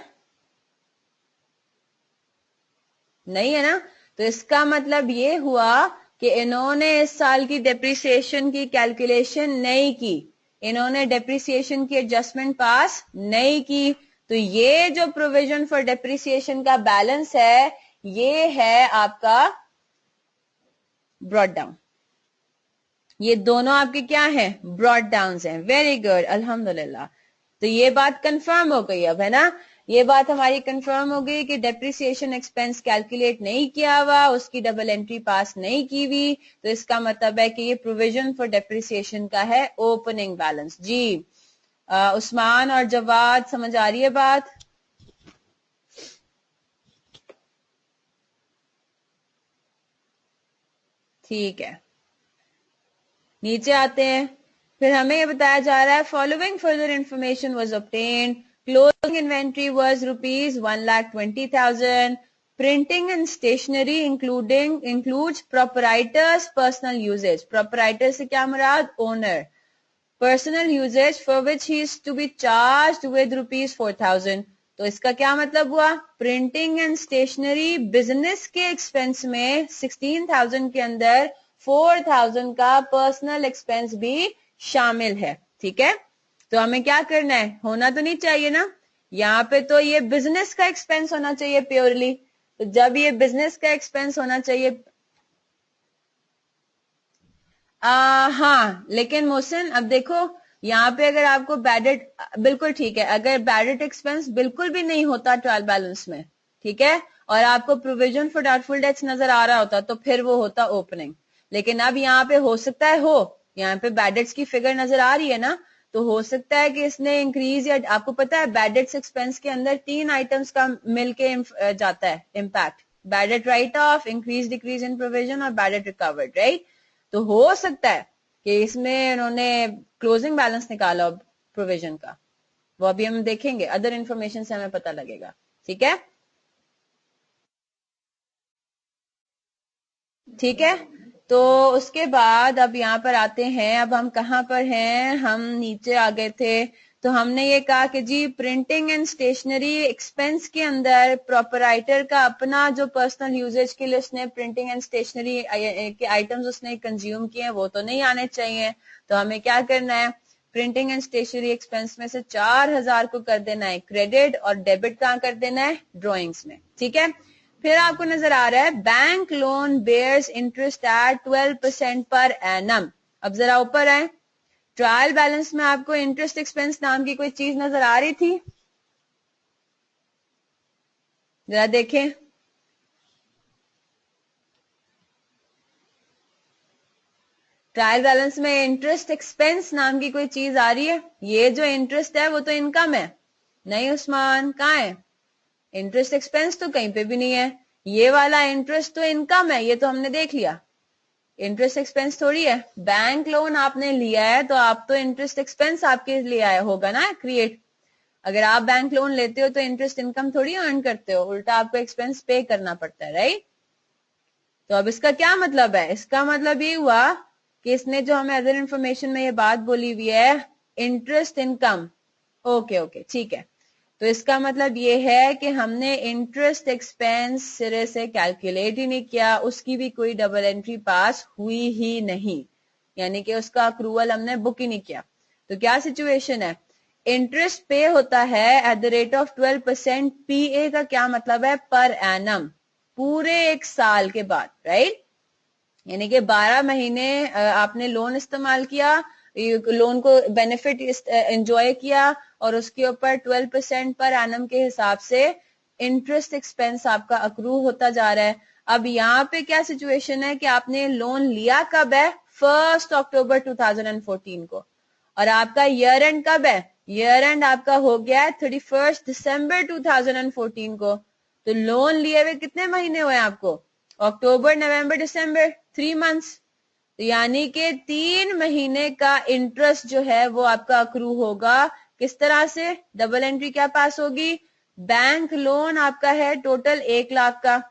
नहीं है ना? तो इसका मतलब ये हुआ कि इन्होंने इस साल की डेप्रिसिएशन की कैलकुलेशन नहीं की, इन्होंने डेप्रिसिएशन की एडजस्टमेंट पास नहीं की। तो ये जो प्रोविजन फॉर डेप्रिसिएशन का बैलेंस है, ये है आपका ब्रॉट डाउन। ये दोनों आपके क्या हैं, ब्रॉट डाउन हैं। वेरी गुड, अल्हम्दुलिल्लाह। तो ये बात कंफर्म हो गई अब, है ना? ये बात हमारी कंफर्म हो गई कि डेप्रिसिएशन एक्सपेंस कैलकुलेट नहीं किया हुआ, उसकी डबल एंट्री पास नहीं की हुई, तो इसका मतलब है कि ये प्रोविजन फॉर डेप्रिसिएशन का है ओपनिंग बैलेंस। जी उस्मान और जवाद, समझ आ रही है बात? ठीक है, नीचे आते हैं। फिर हमें ये बताया जा रहा है, following further information was obtained, closing inventory was ₹1,20,000, printing and stationery includes proprietor's personal usages. Proprietor से क्या मुराद, owner. Personal usages for which he is to be charged with ₹4,000। तो इसका क्या मतलब हुआ, प्रिंटिंग एंड स्टेशनरी बिजनेस के expense में 16,000 के अंदर 4,000 का पर्सनल एक्सपेंस भी शामिल है। ठीक है, तो हमें क्या करना है, होना तो नहीं चाहिए ना, यहाँ पे तो ये बिजनेस का एक्सपेंस होना चाहिए प्योरली। तो जब ये बिजनेस का एक्सपेंस होना चाहिए, हाँ लेकिन मोहसिन अब देखो, यहाँ पे अगर आपको बैडेड, बिल्कुल ठीक है, अगर बैडेड एक्सपेंस बिल्कुल भी नहीं होता ट्रायल बैलेंस में, ठीक है, और आपको प्रोविजन फॉर डाउटफुल डेट्स नजर आ रहा होता, तो फिर वो होता ओपनिंग। लेकिन अब यहाँ पे हो सकता है हो, यहाँ पे बैडेड्स की फिगर नजर आ रही है ना, तो हो सकता है कि इसने इंक्रीज, या आपको पता है बैडेड्स एक्सपेंस के अंदर 3 आइटम्स का मिलके जाता है impact, bad debt write off, increase decrease in provision और बैडेड रिकवर्ड, राइट? तो हो सकता है कि इसमें उन्होंने क्लोजिंग बैलेंस निकाला प्रोविजन का। वो अभी हम देखेंगे, अदर इंफॉर्मेशन से हमें पता लगेगा, ठीक है। ठीक है, तो उसके बाद अब यहाँ पर आते हैं, अब हम कहाँ पर हैं, हम नीचे आ गए थे। तो हमने ये कहा कि जी प्रिंटिंग एंड स्टेशनरी एक्सपेंस के अंदर प्रोपराइटर का अपना जो पर्सनल यूजेज के लिए उसने प्रिंटिंग एंड स्टेशनरी के आइटम्स उसने कंज्यूम किए हैं वो तो नहीं आने चाहिए। तो हमें क्या करना है, प्रिंटिंग एंड स्टेशनरी एक्सपेंस में से 4000 को कर देना है क्रेडिट और डेबिट कहाँ कर देना है, ड्रॉइंग्स में, ठीक है। फिर आपको नजर आ रहा है bank loan bears interest at 12% per annum. अब जरा ऊपर आए, ट्रायल बैलेंस में आपको इंटरेस्ट एक्सपेंस नाम की कोई चीज नजर आ रही थी, जरा देखें। ट्रायल बैलेंस में इंटरेस्ट एक्सपेंस नाम की कोई चीज आ रही है? ये जो इंटरेस्ट है वो तो इनकम है। नहीं उस्मान, कहाँ है इंटरेस्ट एक्सपेंस? तो कहीं पे भी नहीं है। ये वाला इंटरेस्ट तो इनकम है, ये तो हमने देख लिया। इंटरेस्ट एक्सपेंस थोड़ी है। बैंक लोन आपने लिया है तो आप तो इंटरेस्ट एक्सपेंस आपके लिए आया होगा ना क्रिएट। अगर आप बैंक लोन लेते हो तो इंटरेस्ट इनकम थोड़ी अर्न करते हो, उल्टा आपको एक्सपेंस पे करना पड़ता है, राइट। तो अब इसका क्या मतलब है, इसका मतलब ये हुआ कि इसने जो हमें अदर इंफॉर्मेशन में ये बात बोली हुई है इंटरेस्ट इनकम, ओके ओके ठीक है। तो इसका मतलब ये है कि हमने इंटरेस्ट एक्सपेंस सिरे से कैलकुलेट ही नहीं किया, उसकी भी कोई डबल एंट्री पास हुई ही नहीं, यानी कि उसका अक्रूवल हमने बुक ही नहीं किया। तो क्या सिचुएशन है, इंटरेस्ट पे होता है एट द रेट ऑफ 12%। पीए का क्या मतलब है, पर एनम, पूरे एक साल के बाद, राइट। यानी कि 12 महीने आपने लोन इस्तेमाल किया, लोन को बेनिफिट एंजॉय किया और उसके ऊपर 12% पर एनम के हिसाब से इंटरेस्ट एक्सपेंस आपका अक्रू होता जा रहा है। अब यहाँ पे क्या सिचुएशन है कि आपने लोन लिया कब है, 1 अक्टूबर 2014 को, और आपका ईयर एंड कब है, ईयर एंड आपका हो गया है 31 दिसंबर 2014 को। तो लोन लिए हुए कितने महीने हुए आपको, अक्टूबर नवंबर दिसंबर, 3 मंथ्स। तो यानी कि 3 महीने का इंटरेस्ट जो है वो आपका अक्रू होगा। किस तरह से, डबल एंट्री क्या पास होगी, बैंक लोन आपका है टोटल 1 लाख का,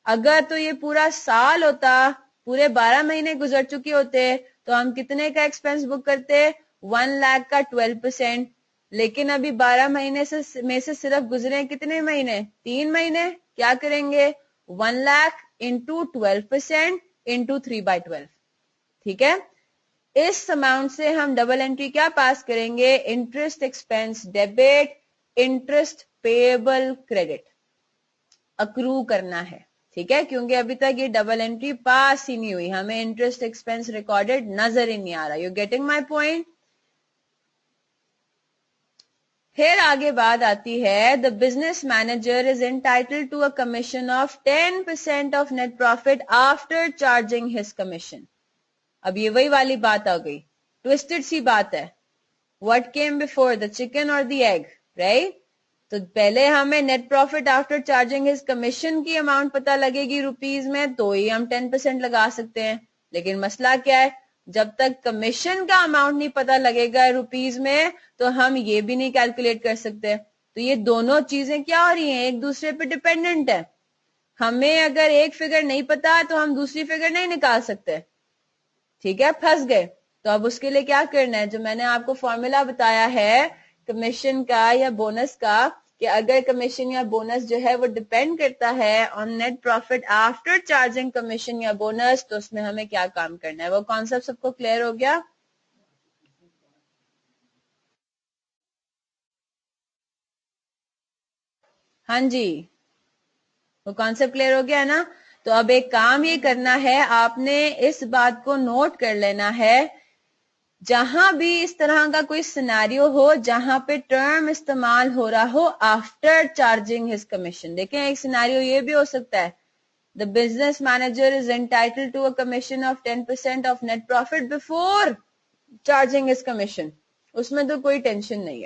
अगर तो ये पूरा साल होता, पूरे 12 महीने गुजर चुके होते, तो हम कितने का एक्सपेंस बुक करते, 1 लाख का 12%। लेकिन अभी 12 महीने में से सिर्फ गुजरे कितने महीने, 3 महीने। क्या करेंगे, 1 लाख इंटू 12% इंटू 3/12, ठीक है। इस अमाउंट से हम डबल एंट्री क्या पास करेंगे, interest expense debit, interest payable credit accrue करना है, ठीक है। क्योंकि अभी तक ये डबल एंट्री पास ही नहीं हुई, हमें इंटरेस्ट एक्सपेंस रिकॉर्डेड नजर ही नहीं आ रहा। You getting my point. फिर आगे बात आती है, the business manager is entitled to a commission of 10% of net profit after charging his commission. अब ये वही वाली बात आ गई, ट्विस्टेड सी बात है। What came before, the chicken और द एग, राइट। तो पहले हमें net profit after charging his commission की अमाउंट पता लगेगी रुपीज में, तो ही हम 10% लगा सकते हैं। लेकिन मसला क्या है, जब तक कमीशन का अमाउंट नहीं पता लगेगा रुपीज में, तो हम ये भी नहीं कैलकुलेट कर सकते। तो ये दोनों चीजें क्या हो रही हैं, एक दूसरे पे डिपेंडेंट है। हमें अगर एक फिगर नहीं पता तो हम दूसरी फिगर नहीं निकाल सकते, ठीक है, फंस गए। तो अब उसके लिए क्या करना है, जो मैंने आपको फॉर्मूला बताया है कमीशन का या बोनस का, कि अगर कमीशन या बोनस जो है वो डिपेंड करता है on net profit after charging commission या बोनस, तो उसमें हमें क्या काम करना है। वो कॉन्सेप्ट सबको क्लियर हो गया? हाँ जी, वो कॉन्सेप्ट क्लियर हो गया है ना। तो अब एक काम ये करना है, आपने इस बात को नोट कर लेना है, जहां भी इस तरह का कोई सिनेरियो हो जहां पे टर्म इस्तेमाल हो रहा हो आफ्टर चार्जिंग हिज कमीशन। देखें, एक सिनेरियो ये भी हो सकता है, the business manager is entitled to a commission of 10% of net profit before charging his commission. उसमें तो कोई टेंशन नहीं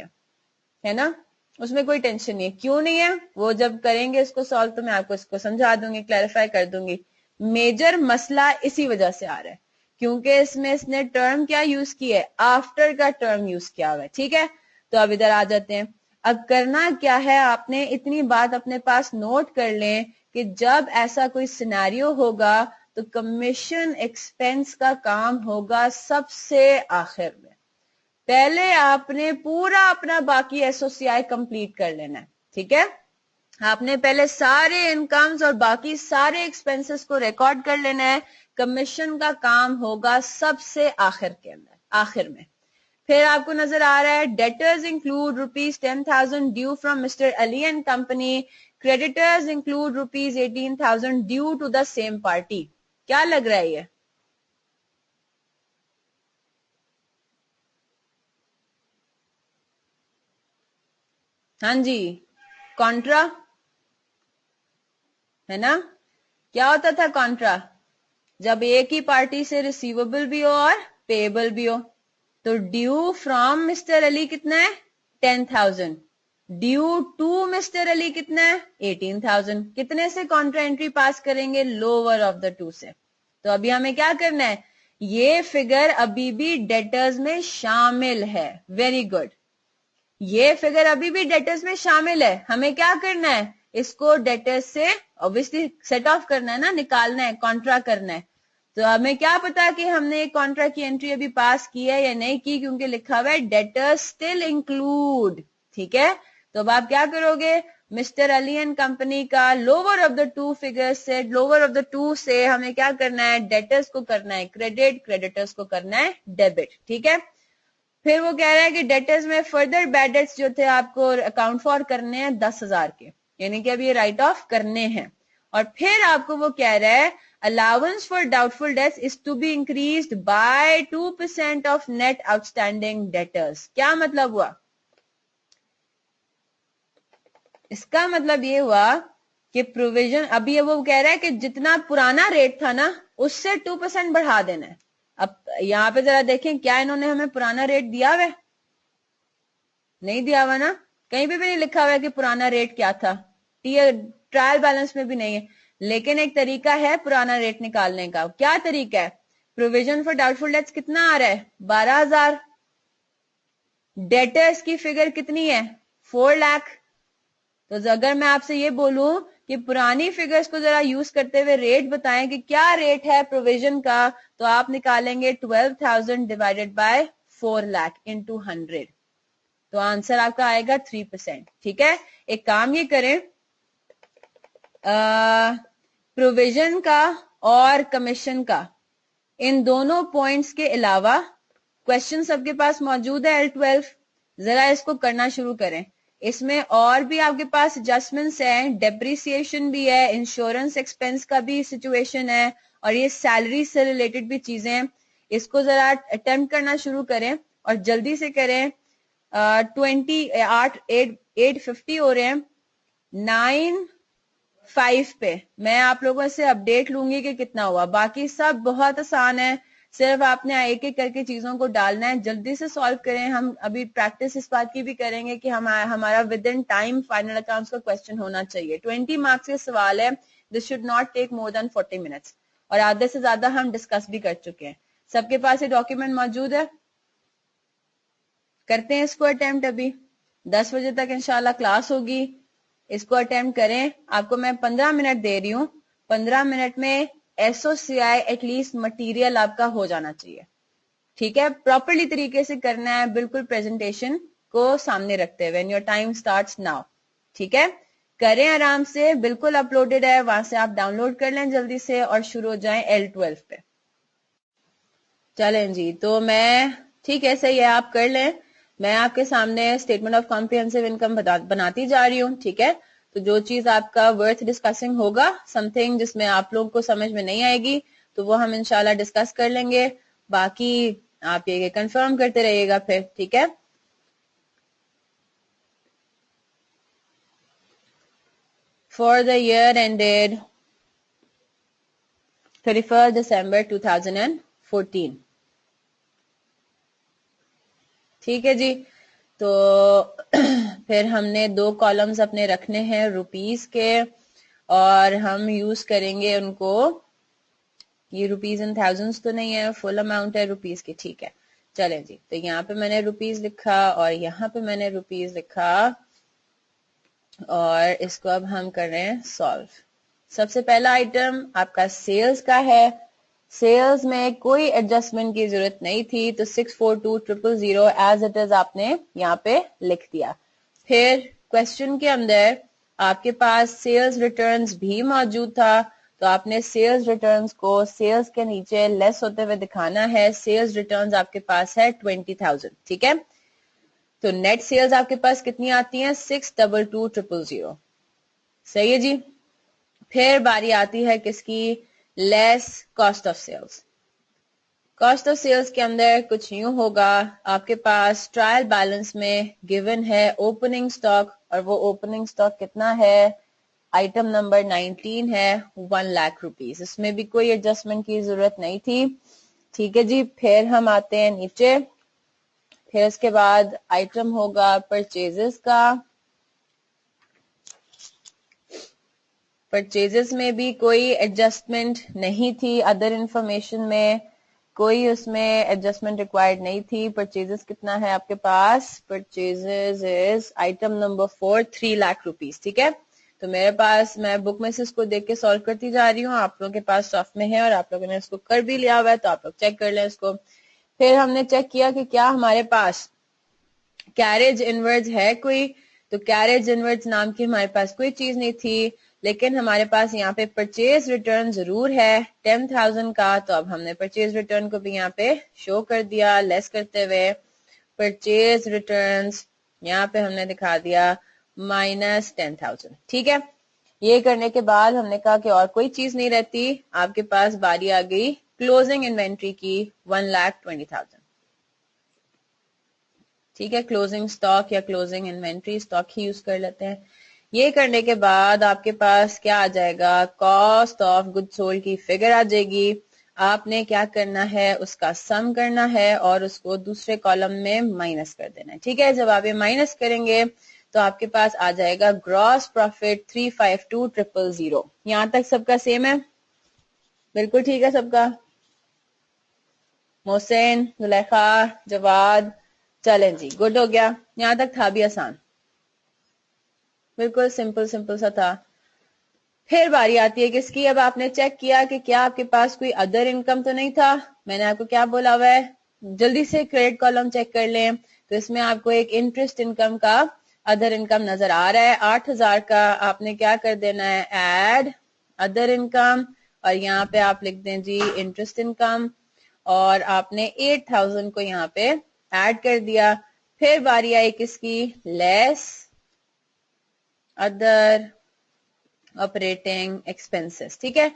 है ना, उसमें कोई टेंशन नहीं है। क्यों नहीं है, वो जब करेंगे इसको सॉल्व तो मैं आपको इसको समझा दूंगी, क्लैरिफाई कर दूंगी। मेजर मसला इसी वजह से आ रहा है क्योंकि इसमें इसने टर्म क्या यूज की है, आफ्टर का टर्म यूज किया हुआ है, ठीक है। तो अब इधर आ जाते हैं। अब करना क्या है, आपने इतनी बात अपने पास नोट कर लें कि जब ऐसा कोई सिनेरियो होगा तो कमीशन एक्सपेंस का काम होगा सबसे आखिर में। पहले आपने पूरा अपना बाकी एसओसीआई कंप्लीट कर लेना है, ठीक है। आपने पहले सारे इनकम्स और बाकी सारे एक्सपेंसेस को रिकॉर्ड कर लेना है। कमीशन का काम होगा सबसे आखिर के अंदर, आखिर में। फिर आपको नजर आ रहा है debtors include ₹10,000 due from mister Ali and company, creditors include ₹18,000 due to the same party. क्या लग रहा है ये? हाँ जी, कॉन्ट्रा है ना। क्या होता था कॉन्ट्रा? जब एक ही पार्टी से रिसीवेबल भी हो और पेएबल भी हो। तो ड्यू फ्रॉम मिस्टर अली कितना है? 10,000। ड्यू टू मिस्टर अली कितना है? 18,000। कितने से कॉन्ट्रा एंट्री पास करेंगे? लोअर ऑफ द टू से। तो अभी हमें क्या करना है, ये फिगर अभी भी डेटर्स में शामिल है। वेरी गुड, ये फिगर अभी भी डेटर्स में शामिल है। हमें क्या करना है, इसको डेटर्स से ऑब्वियसली सेट ऑफ करना है ना, निकालना है, कॉन्ट्रा करना है। तो हमें क्या पता कि हमने एक कॉन्ट्रा की एंट्री अभी पास की है या नहीं की, क्योंकि लिखा हुआ है डेटर्स स्टिल इंक्लूड, ठीक है। तो अब आप क्या करोगे, मिस्टर अली एंड कंपनी का lower of the two figure से, लोअर ऑफ द टू से हमें क्या करना है, डेटर्स को करना है क्रेडिट, क्रेडिटर्स को करना है डेबिट, ठीक है। फिर वो कह रहा है कि डेटर्स में फर्दर बैड डेट्स जो थे आपको अकाउंट फॉर करने हैं 10,000 के, यानी कि अब ये राइट ऑफ करने हैं। और फिर आपको वो कह रहा है allowance for doubtful debts is to be increased by 2% of net outstanding debtors. क्या मतलब हुआ? इसका मतलब ये हुआ कि प्रोविजन, अभी वो कह रहा है कि जितना पुराना रेट था ना उससे 2% बढ़ा देना है। अब यहां पे जरा देखें, क्या इन्होंने हमें पुराना रेट दिया हुआ है? नहीं दिया हुआ ना, कहीं पे भी नहीं लिखा हुआ है कि पुराना रेट क्या था। ट्रायल बैलेंस में भी नहीं है। लेकिन एक तरीका है पुराना रेट निकालने का। क्या तरीका है? प्रोविजन फॉर डाउटफुल डेट्स कितना आ रहा है? 12,000। डेटर्स की फिगर कितनी है? 4 लाख। तो अगर मैं आपसे ये बोलूं कि पुरानी फिगर्स को जरा यूज करते हुए रेट बताएं कि क्या रेट है प्रोविजन का, तो आप निकालेंगे 12,000 डिवाइडेड बाय 4 लाख इंटू 100। तो आंसर आपका आएगा 3%, ठीक है। एक काम ये करें, प्रोविजन का और कमीशन का, इन दोनों पॉइंट्स के अलावा क्वेश्चन सबके पास मौजूद है L12, जरा इसको करना शुरू करें। इसमें और भी आपके पास एडजस्टमेंट्स हैं, डेप्रिसिएशन भी है, इंश्योरेंस एक्सपेंस का भी सिचुएशन है, और ये सैलरी से रिलेटेड भी चीजें हैं। इसको जरा अटेम्प्ट करना शुरू करें और जल्दी से करें। 850 हो रहे हैं, 9-5 पे मैं आप लोगों से अपडेट लूंगी कि कितना हुआ। बाकी सब बहुत आसान है, सिर्फ आपने एक एक करके चीजों को डालना है। जल्दी से सॉल्व करें। हम अभी प्रैक्टिस इस बात की भी करेंगे कि हमारा within time final accounts का क्वेश्चन होना चाहिए। 20 मार्क्स के सवाल है, this should not take more than 40 minutes, और आधे से ज्यादा हम डिस्कस भी कर चुके हैं। सबके पास ये डॉक्यूमेंट मौजूद है? करते हैं इसको अटेम्प्ट। अभी 10 बजे तक इंशाल्लाह क्लास होगी, इसको अटेम्प्ट करें। आपको मैं 15 मिनट दे रही हूँ, 15 मिनट में एसओसीआई एटलीस्ट मटेरियल आपका हो जाना चाहिए, ठीक है। प्रॉपरली तरीके से करना है, बिल्कुल प्रेजेंटेशन को सामने रखते हुए। When your time starts now, ठीक है। करें आराम से, बिल्कुल अपलोडेड है, वहां से आप डाउनलोड कर लें जल्दी से और शुरू हो जाएं L12 पे। चलें जी, तो मैं, ठीक है, सही है, आप कर लें। मैं आपके सामने स्टेटमेंट ऑफ कॉम्प्रिहेंसिव इनकम बनाती जा रही हूँ, ठीक है। तो जो चीज आपका वर्थ डिस्कसिंग होगा, समथिंग जिसमें आप लोगों को समझ में नहीं आएगी, तो वो हम इंशाल्लाह डिस्कस कर लेंगे। बाकी आप ये कंफर्म करते रहिएगा फिर, ठीक है। For the year ended 31 December 2014, ठीक है जी। तो फिर हमने 2 कॉलम्स अपने रखने हैं रुपीस के, और हम यूज करेंगे उनको, ये रुपीस इन थाउजेंड्स तो नहीं है, फुल अमाउंट है रुपीस की, ठीक है। चलें जी, तो यहाँ पे मैंने रुपीज लिखा और यहाँ पे मैंने रुपीज लिखा और इसको अब हम कर रहे हैं सॉल्व। सबसे पहला आइटम आपका सेल्स का है, सेल्स में कोई एडजस्टमेंट की जरूरत नहीं थी, तो 642000 एज इट इज आपने यहाँ पे लिख दिया। फिर क्वेश्चन के अंदर आपके पास सेल्स रिटर्न्स भी मौजूद था, तो आपने सेल्स रिटर्न्स को सेल्स के नीचे लेस होते हुए दिखाना है। सेल्स रिटर्न्स आपके पास है 20,000, ठीक है। तो नेट सेल्स आपके पास कितनी आती हैं? 622,000। सही है जी। फिर बारी आती है किसकी? Less cost of sales. Cost of sales के अंदर कुछ यूं होगा, आपके पास ट्रायल बैलेंस में गिवन है ओपनिंग स्टॉक, और वो ओपनिंग स्टॉक कितना है? आइटम नंबर 19 है, 1 लाख रुपीज। इसमें भी कोई एडजस्टमेंट की जरूरत नहीं थी, ठीक है जी। फिर हम आते हैं नीचे, फिर इसके बाद आइटम होगा परचेजेस का। परचेजेस में भी कोई एडजस्टमेंट नहीं थी, अदर इंफॉर्मेशन में कोई उसमें एडजस्टमेंट रिक्वायर्ड नहीं थी। परचेजेस कितना है आपके पास? Purchases is item number 4, 3 lakh rupees, ठीक है। तो मेरे पास, मैं बुक में से इसको देख के सॉल्व करती जा रही हूँ, आप लोगों के पास सॉफ्ट में है और आप लोगों ने इसको कर भी लिया हुआ है, तो आप लोग चेक कर लें इसको। फिर हमने चेक किया कि क्या हमारे पास कैरेज इनवर्ड्स है कोई, तो कैरेज इनवर्ड्स नाम की हमारे पास कोई चीज नहीं थी, लेकिन हमारे पास यहाँ पे परचेज रिटर्न जरूर है 10,000 का। तो अब हमने परचेज रिटर्न को भी यहाँ पे शो कर दिया लेस करते हुए। परचेज रिटर्न्स यहाँ पे हमने दिखा दिया -10,000, ठीक है। ये करने के बाद हमने कहा कि और कोई चीज नहीं रहती, आपके पास बारी आ गई क्लोजिंग इन्वेंट्री की 1,20,000, ठीक है। क्लोजिंग स्टॉक या क्लोजिंग इन्वेंट्री, स्टॉक ही यूज कर लेते हैं। ये करने के बाद आपके पास क्या आ जाएगा? कॉस्ट ऑफ गुड सोल्ड की फिगर आ जाएगी। आपने क्या करना है? उसका सम करना है और उसको दूसरे कॉलम में माइनस कर देना है, ठीक है। जब आप ये माइनस करेंगे तो आपके पास आ जाएगा ग्रॉस प्रॉफिट 352,000। यहां तक सबका सेम है? बिल्कुल ठीक है सबका? मोहसिन, जुलेखा, जवाद, चलें जी, गुड हो गया। यहां तक था भी आसान, बिल्कुल सिंपल सिंपल सा था। फिर बारी आती है किसकी? अब आपने चेक किया कि क्या आपके पास कोई अदर इनकम तो नहीं था। मैंने आपको क्या बोला हुआ है? जल्दी से क्रेडिट कॉलम चेक कर लें, तो इसमें आपको एक इंटरेस्ट इनकम का अदर इनकम नजर आ रहा है 8,000 का। आपने क्या कर देना है? ऐड अदर इनकम, और यहाँ पे आप लिख दें जी इंटरेस्ट इनकम, और आपने 8,000 को यहाँ पे ऐड कर दिया। फिर बारी आई किसकी? लेस अदर ऑपरेटिंग एक्सपेंसेस, ठीक है।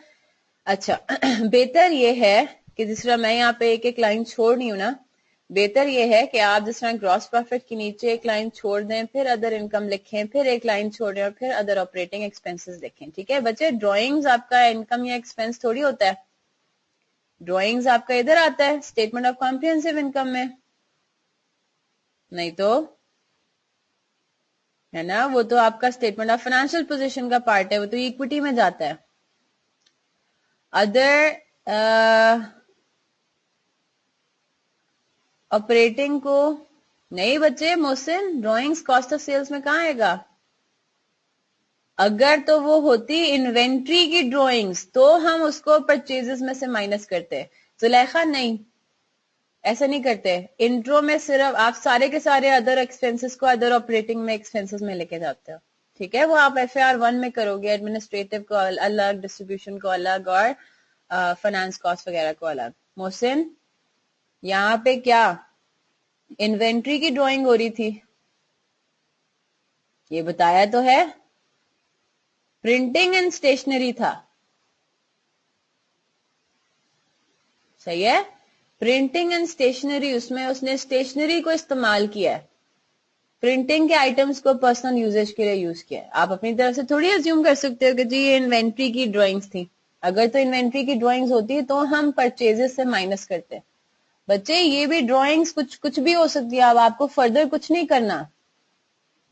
अच्छा बेहतर ये है कि जिस तरह मैं यहाँ पे एक एक लाइन छोड़ रही हूँ ना, बेहतर ये है कि आप जिस तरह ग्रॉस प्रॉफिट के नीचे एक लाइन छोड़ दें, फिर अदर इनकम लिखें, फिर एक लाइन छोड़ें और फिर अदर ऑपरेटिंग एक्सपेंसेस लिखें, ठीक है। बच्चे ड्राइंग्स आपका इनकम या एक्सपेंस थोड़ी होता है, ड्राइंग्स आपका इधर आता है स्टेटमेंट ऑफ कॉम्प्रिहेंसिव इनकम में, नहीं तो है ना, वो तो आपका स्टेटमेंट ऑफ फाइनेंशियल पोजीशन का पार्ट है, वो तो इक्विटी में जाता है। अदर ऑपरेटिंग को नहीं बच्चे, Mohsin drawings cost of sales में कहाँ आएगा? अगर तो वो होती इन्वेंट्री की ड्राइंग्स तो हम उसको परचेजेस में से माइनस करते। जुलेखा नहीं, ऐसा नहीं करते। इंट्रो में सिर्फ आप सारे के सारे अदर एक्सपेंसेस को अदर ऑपरेटिंग में एक्सपेंसेस में लेके जाते हो, ठीक है। वो आप FAR 1 में करोगे, एडमिनिस्ट्रेटिव को अलग, डिस्ट्रीब्यूशन को अलग, और फाइनेंस कॉस्ट वगैरह को अलग। मोहसिन यहाँ पे क्या इन्वेंट्री की ड्राइंग हो रही थी? ये बताया तो है, प्रिंटिंग एंड स्टेशनरी था, सही है। प्रिंटिंग एंड स्टेशनरी, उसमें उसने स्टेशनरी को इस्तेमाल किया है, प्रिंटिंग के आइटम्स को पर्सनल यूजेज के लिए यूज किया है। आप अपनी तरफ से थोड़ी अज्यूम कर सकते हो कि जी ये इन्वेंट्री की ड्राइंग्स थी। अगर तो इन्वेंट्री की ड्राइंग्स होती तो हम परचेजेस से माइनस करते। बच्चे ये भी ड्राइंग्स कुछ कुछ भी हो सकती है, अब आपको फर्दर कुछ नहीं करना।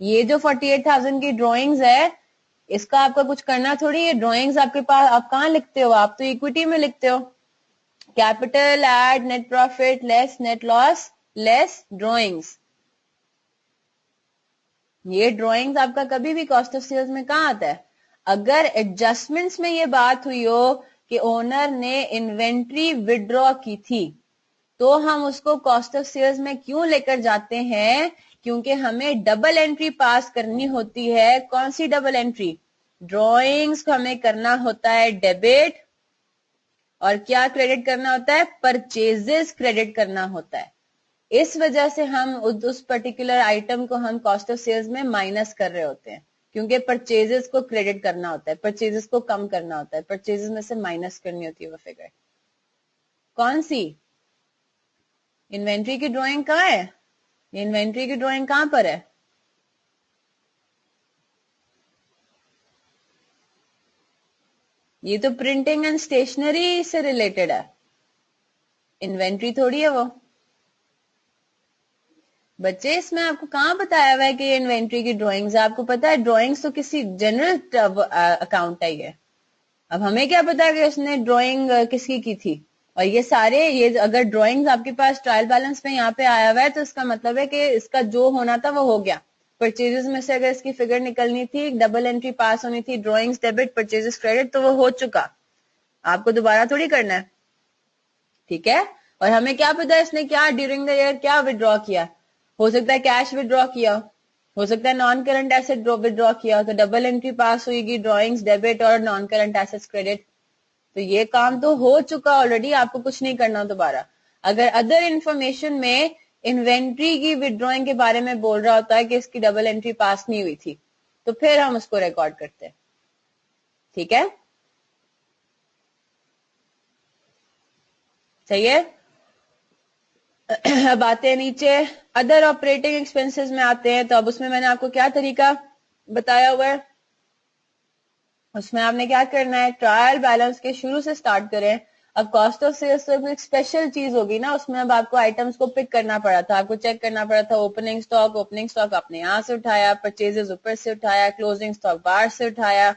ये जो 48,000 की ड्राइंग्स है, इसका आपका कुछ करना थोड़ी है। ड्राइंग्स आपके पास, आप कहाँ लिखते हो? आप तो इक्विटी में लिखते हो। Capital add net profit less net loss less drawings. ये ड्रॉइंग्स आपका कभी भी कॉस्ट ऑफ सेल्स में कहाँ आता है? अगर एडजस्टमेंट्स में ये बात हुई हो कि ओनर ने इन्वेंट्री विड्रॉ की थी, तो हम उसको कॉस्ट ऑफ सेल्स में क्यों लेकर जाते हैं? क्योंकि हमें डबल एंट्री पास करनी होती है। कौन सी डबल एंट्री? ड्रॉइंग्स को हमें करना होता है डेबिट, और क्या क्रेडिट करना होता है? परचेजेस क्रेडिट करना होता है। इस वजह से हम उस पर्टिकुलर आइटम को हम कॉस्ट ऑफ सेल्स में माइनस कर रहे होते हैं, क्योंकि परचेजेस को क्रेडिट करना होता है, परचेजेस को कम करना होता है, परचेजेस में से माइनस करनी होती है वो फिगर। कौन सी? इन्वेंट्री की ड्राइंग कहाँ है? इन्वेंट्री की ड्राइंग कहां पर है? ये तो प्रिंटिंग एंड स्टेशनरी से रिलेटेड है, इन्वेंट्री थोड़ी है वो। बच्चे इसमें आपको कहां बताया हुआ है कि ये इन्वेंट्री की ड्राइंग्स है? आपको पता है ड्राइंग्स तो किसी जनरल अकाउंट है ये। अब हमें क्या पता है कि उसने ड्राइंग किसकी की थी? और ये सारे, ये अगर ड्राइंग्स आपके पास ट्रायल बैलेंस में यहाँ पे आया हुआ है, तो इसका मतलब है कि इसका जो होना था वो हो गया। परचेजेस में से अगर इसकी फिगर निकलनी थी, डबल एंट्री पास होनी थी, ड्राइंग्स डेबिट परचेजेस क्रेडिट, तो वो हो चुका। आपको दोबारा थोड़ी करना है, ठीक है? और हमें क्या पता है इसने क्या ड्यूरिंग द ईयर क्या विड्रॉ किया? हो सकता है कैश विड्रॉ किया, हो सकता है नॉन करंट एसेट विड्रॉ किया, तो डबल एंट्री पास होगी, ड्रॉइंग्स डेबिट और नॉन करंट एसेट्स क्रेडिट। तो ये काम तो हो चुका ऑलरेडी, आपको कुछ नहीं करना दोबारा। अगर अदर इंफॉर्मेशन में इन्वेंट्री की विड्रॉइंग के बारे में बोल रहा होता है कि इसकी डबल एंट्री पास नहीं हुई थी, तो फिर हम उसको रिकॉर्ड करते हैं, ठीक है? सही है। अब आते हैं नीचे, अदर ऑपरेटिंग एक्सपेंसेस में आते हैं। तो अब उसमें मैंने आपको क्या तरीका बताया हुआ है, उसमें आपने क्या करना है, ट्रायल बैलेंस के शुरू से स्टार्ट करें। अब कॉस्ट ऑफ सेल्स तो एक स्पेशल चीज होगी ना, उसमें अब आपको आइटम्स को पिक करना पड़ा था, आपको चेक करना पड़ा था। ओपनिंग स्टॉक आपने यहाँ से उठाया, परचेजेस ऊपर से उठाया, क्लोजिंग स्टॉक बाहर से उठाया।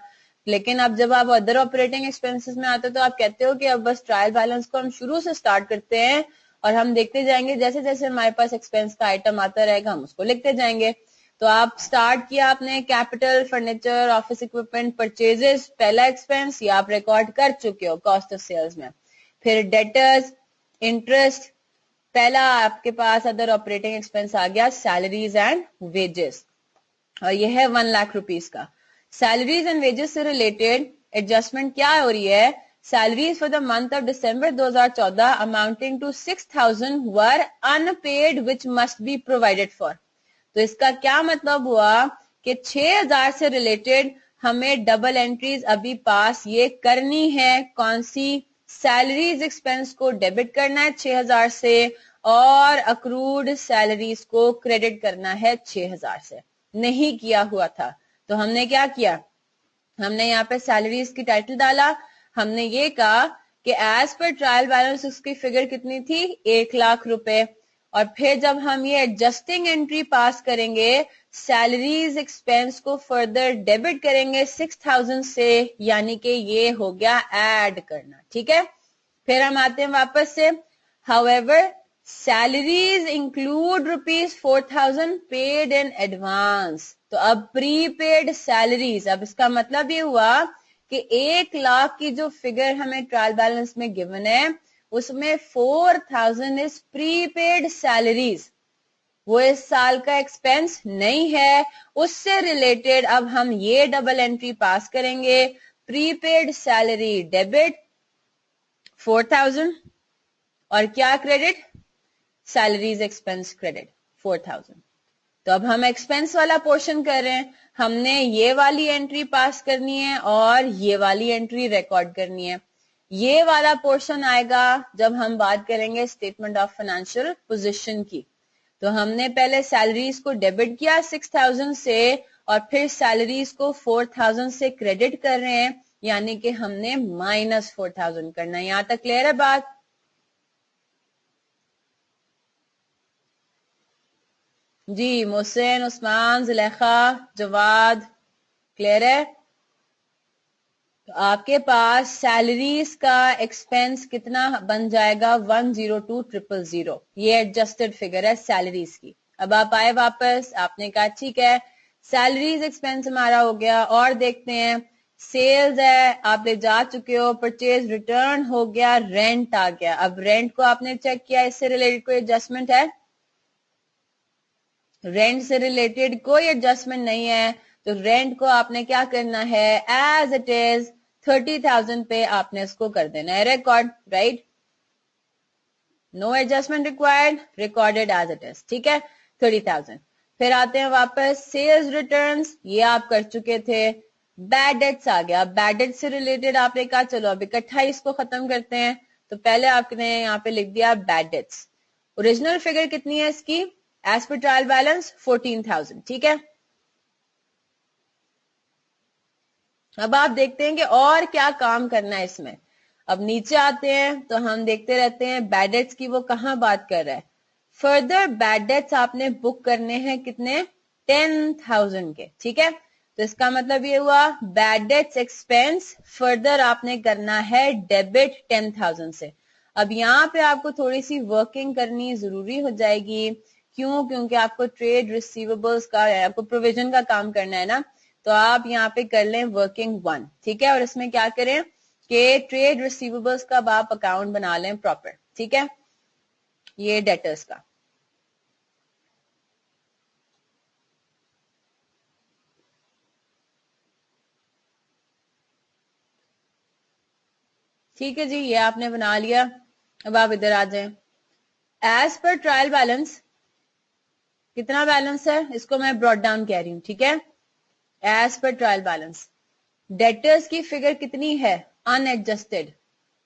लेकिन अब जब आप अदर ऑपरेटिंग एक्सपेंसेस में आते हो, तो आप कहते हो कि अब बस ट्रायल बैलेंस को हम शुरू से स्टार्ट करते हैं और हम देखते जाएंगे, जैसे जैसे हमारे पास एक्सपेंस का आइटम आता रहेगा हम उसको लिखते जाएंगे। तो आप स्टार्ट किया आपने capital, furniture, office equipment, purchases, पहला एक्सपेंस ये आप रिकॉर्ड कर चुके हो कॉस्ट ऑफ सेल्स में। फिर डेटर्स, इंटरेस्ट, पहला आपके पास अदर ऑपरेटिंग एक्सपेंस आ गया सैलरीज एंड वेजेस, और ये है 1 लाख रुपीस का। सैलरीज एंड वेजेस से रिलेटेड एडजस्टमेंट क्या हो रही है? Salaries for the month of December 2014 amounting to 6,000 were unpaid which must be provided for. तो इसका क्या मतलब हुआ कि 6,000 से रिलेटेड हमें डबल एंट्रीज अभी पास ये करनी है। कौन सी? सैलरीज एक्सपेंस को डेबिट करना है 6,000 से, और अक्रूड सैलरीज को क्रेडिट करना है 6,000 से। नहीं किया हुआ था, तो हमने क्या किया, हमने यहाँ पे सैलरीज की टाइटल डाला। हमने ये कहा कि एज पर ट्रायल बैलेंस उसकी फिगर कितनी थी? 1 लाख रुपए। और फिर जब हम ये एडजस्टिंग एंट्री पास करेंगे, सैलरीज एक्सपेंस को फर्दर डेबिट करेंगे 6,000 से, यानी कि ये हो गया ऐड करना, ठीक है? फिर हम आते हैं वापस से, however salaries include ₹4,000 paid in advance. तो अब प्रीपेड सैलरीज, अब इसका मतलब ये हुआ कि 1 लाख की जो फिगर हमें ट्रायल बैलेंस में गिवन है, उसमें 4,000 इज प्रीपेड सैलरीज, वो इस साल का एक्सपेंस नहीं है। उससे रिलेटेड अब हम ये डबल एंट्री पास करेंगे, प्रीपेड सैलरी डेबिट 4,000, और क्या क्रेडिट? Salaries expense credit 4,000। तो अब हम एक्सपेंस वाला पोर्शन कर रहे हैं, हमने ये वाली एंट्री पास करनी है और ये वाली एंट्री रिकॉर्ड करनी है। ये वाला पोर्शन आएगा जब हम बात करेंगे स्टेटमेंट ऑफ फाइनेंशियल पोजीशन की। तो हमने पहले सैलरीज को डेबिट किया 6,000 से, और फिर सैलरीज को 4,000 से क्रेडिट कर रहे हैं, यानी कि हमने -4,000 करना है। यहां तक क्लियर है बात? जी, मोहसिन, उस्मान, जुलेखा, जवाद, क्लियर है? तो आपके पास सैलरीज का एक्सपेंस कितना बन जाएगा 102,000। ये एडजस्टेड फिगर है सैलरीज की। अब आप आए वापस, आपने कहा ठीक है सैलरीज एक्सपेंस हमारा हो गया, और देखते हैं सेल्स है आप ले जा चुके हो, परचेज रिटर्न हो गया, रेंट आ गया। अब रेंट को आपने चेक किया, इससे रिलेटेड कोई एडजस्टमेंट है? रेंट से रिलेटेड कोई एडजस्टमेंट नहीं है, तो रेंट को आपने क्या करना है एज इट इज 30,000 पे आपने इसको कर देना है record, right? No adjustment required, recorded as it is, ठीक है 30,000। फिर आते हैं वापस सेल्स रिटर्न्स, ये आप कर चुके थे। बैड डेट्स आ गया, बैड डेट से रिलेटेड आपने कहा चलो अब इकट्ठा इसको खत्म करते हैं, तो पहले आपने यहाँ पे लिख दिया बैड डेट्स। ओरिजिनल फिगर कितनी है इसकी एज पर ट्रायल बैलेंस 14,000, ठीक है। अब आप देखते हैं कि और क्या काम करना है इसमें। अब नीचे आते हैं तो हम देखते रहते हैं बैड डेट्स की वो कहां बात कर रहा है। फर्दर बैड डेट्स आपने बुक करने हैं कितने 10,000 के, ठीक है। तो इसका मतलब ये हुआ बैड डेट्स एक्सपेंस फर्दर आपने करना है डेबिट 10,000 से। अब यहाँ पे आपको थोड़ी सी वर्किंग करनी जरूरी हो जाएगी, क्यों? क्योंकि आपको ट्रेड रिसीवेबल्स का आपको प्रोविजन का काम करना है ना, तो आप यहाँ पे कर लें वर्किंग 1, ठीक है। और इसमें क्या करें कि ट्रेड रिसीवेबल्स का आप अकाउंट बना लें प्रॉपर, ठीक है, ये डेटर्स का। ठीक है जी, ये आपने बना लिया। अब आप इधर आ जाएं। एज पर ट्रायल बैलेंस कितना बैलेंस है, इसको मैं ब्रॉड डाउन कह रही हूं, ठीक है। As per trial balance debtors की फिगर कितनी है अनएडजस्टेड,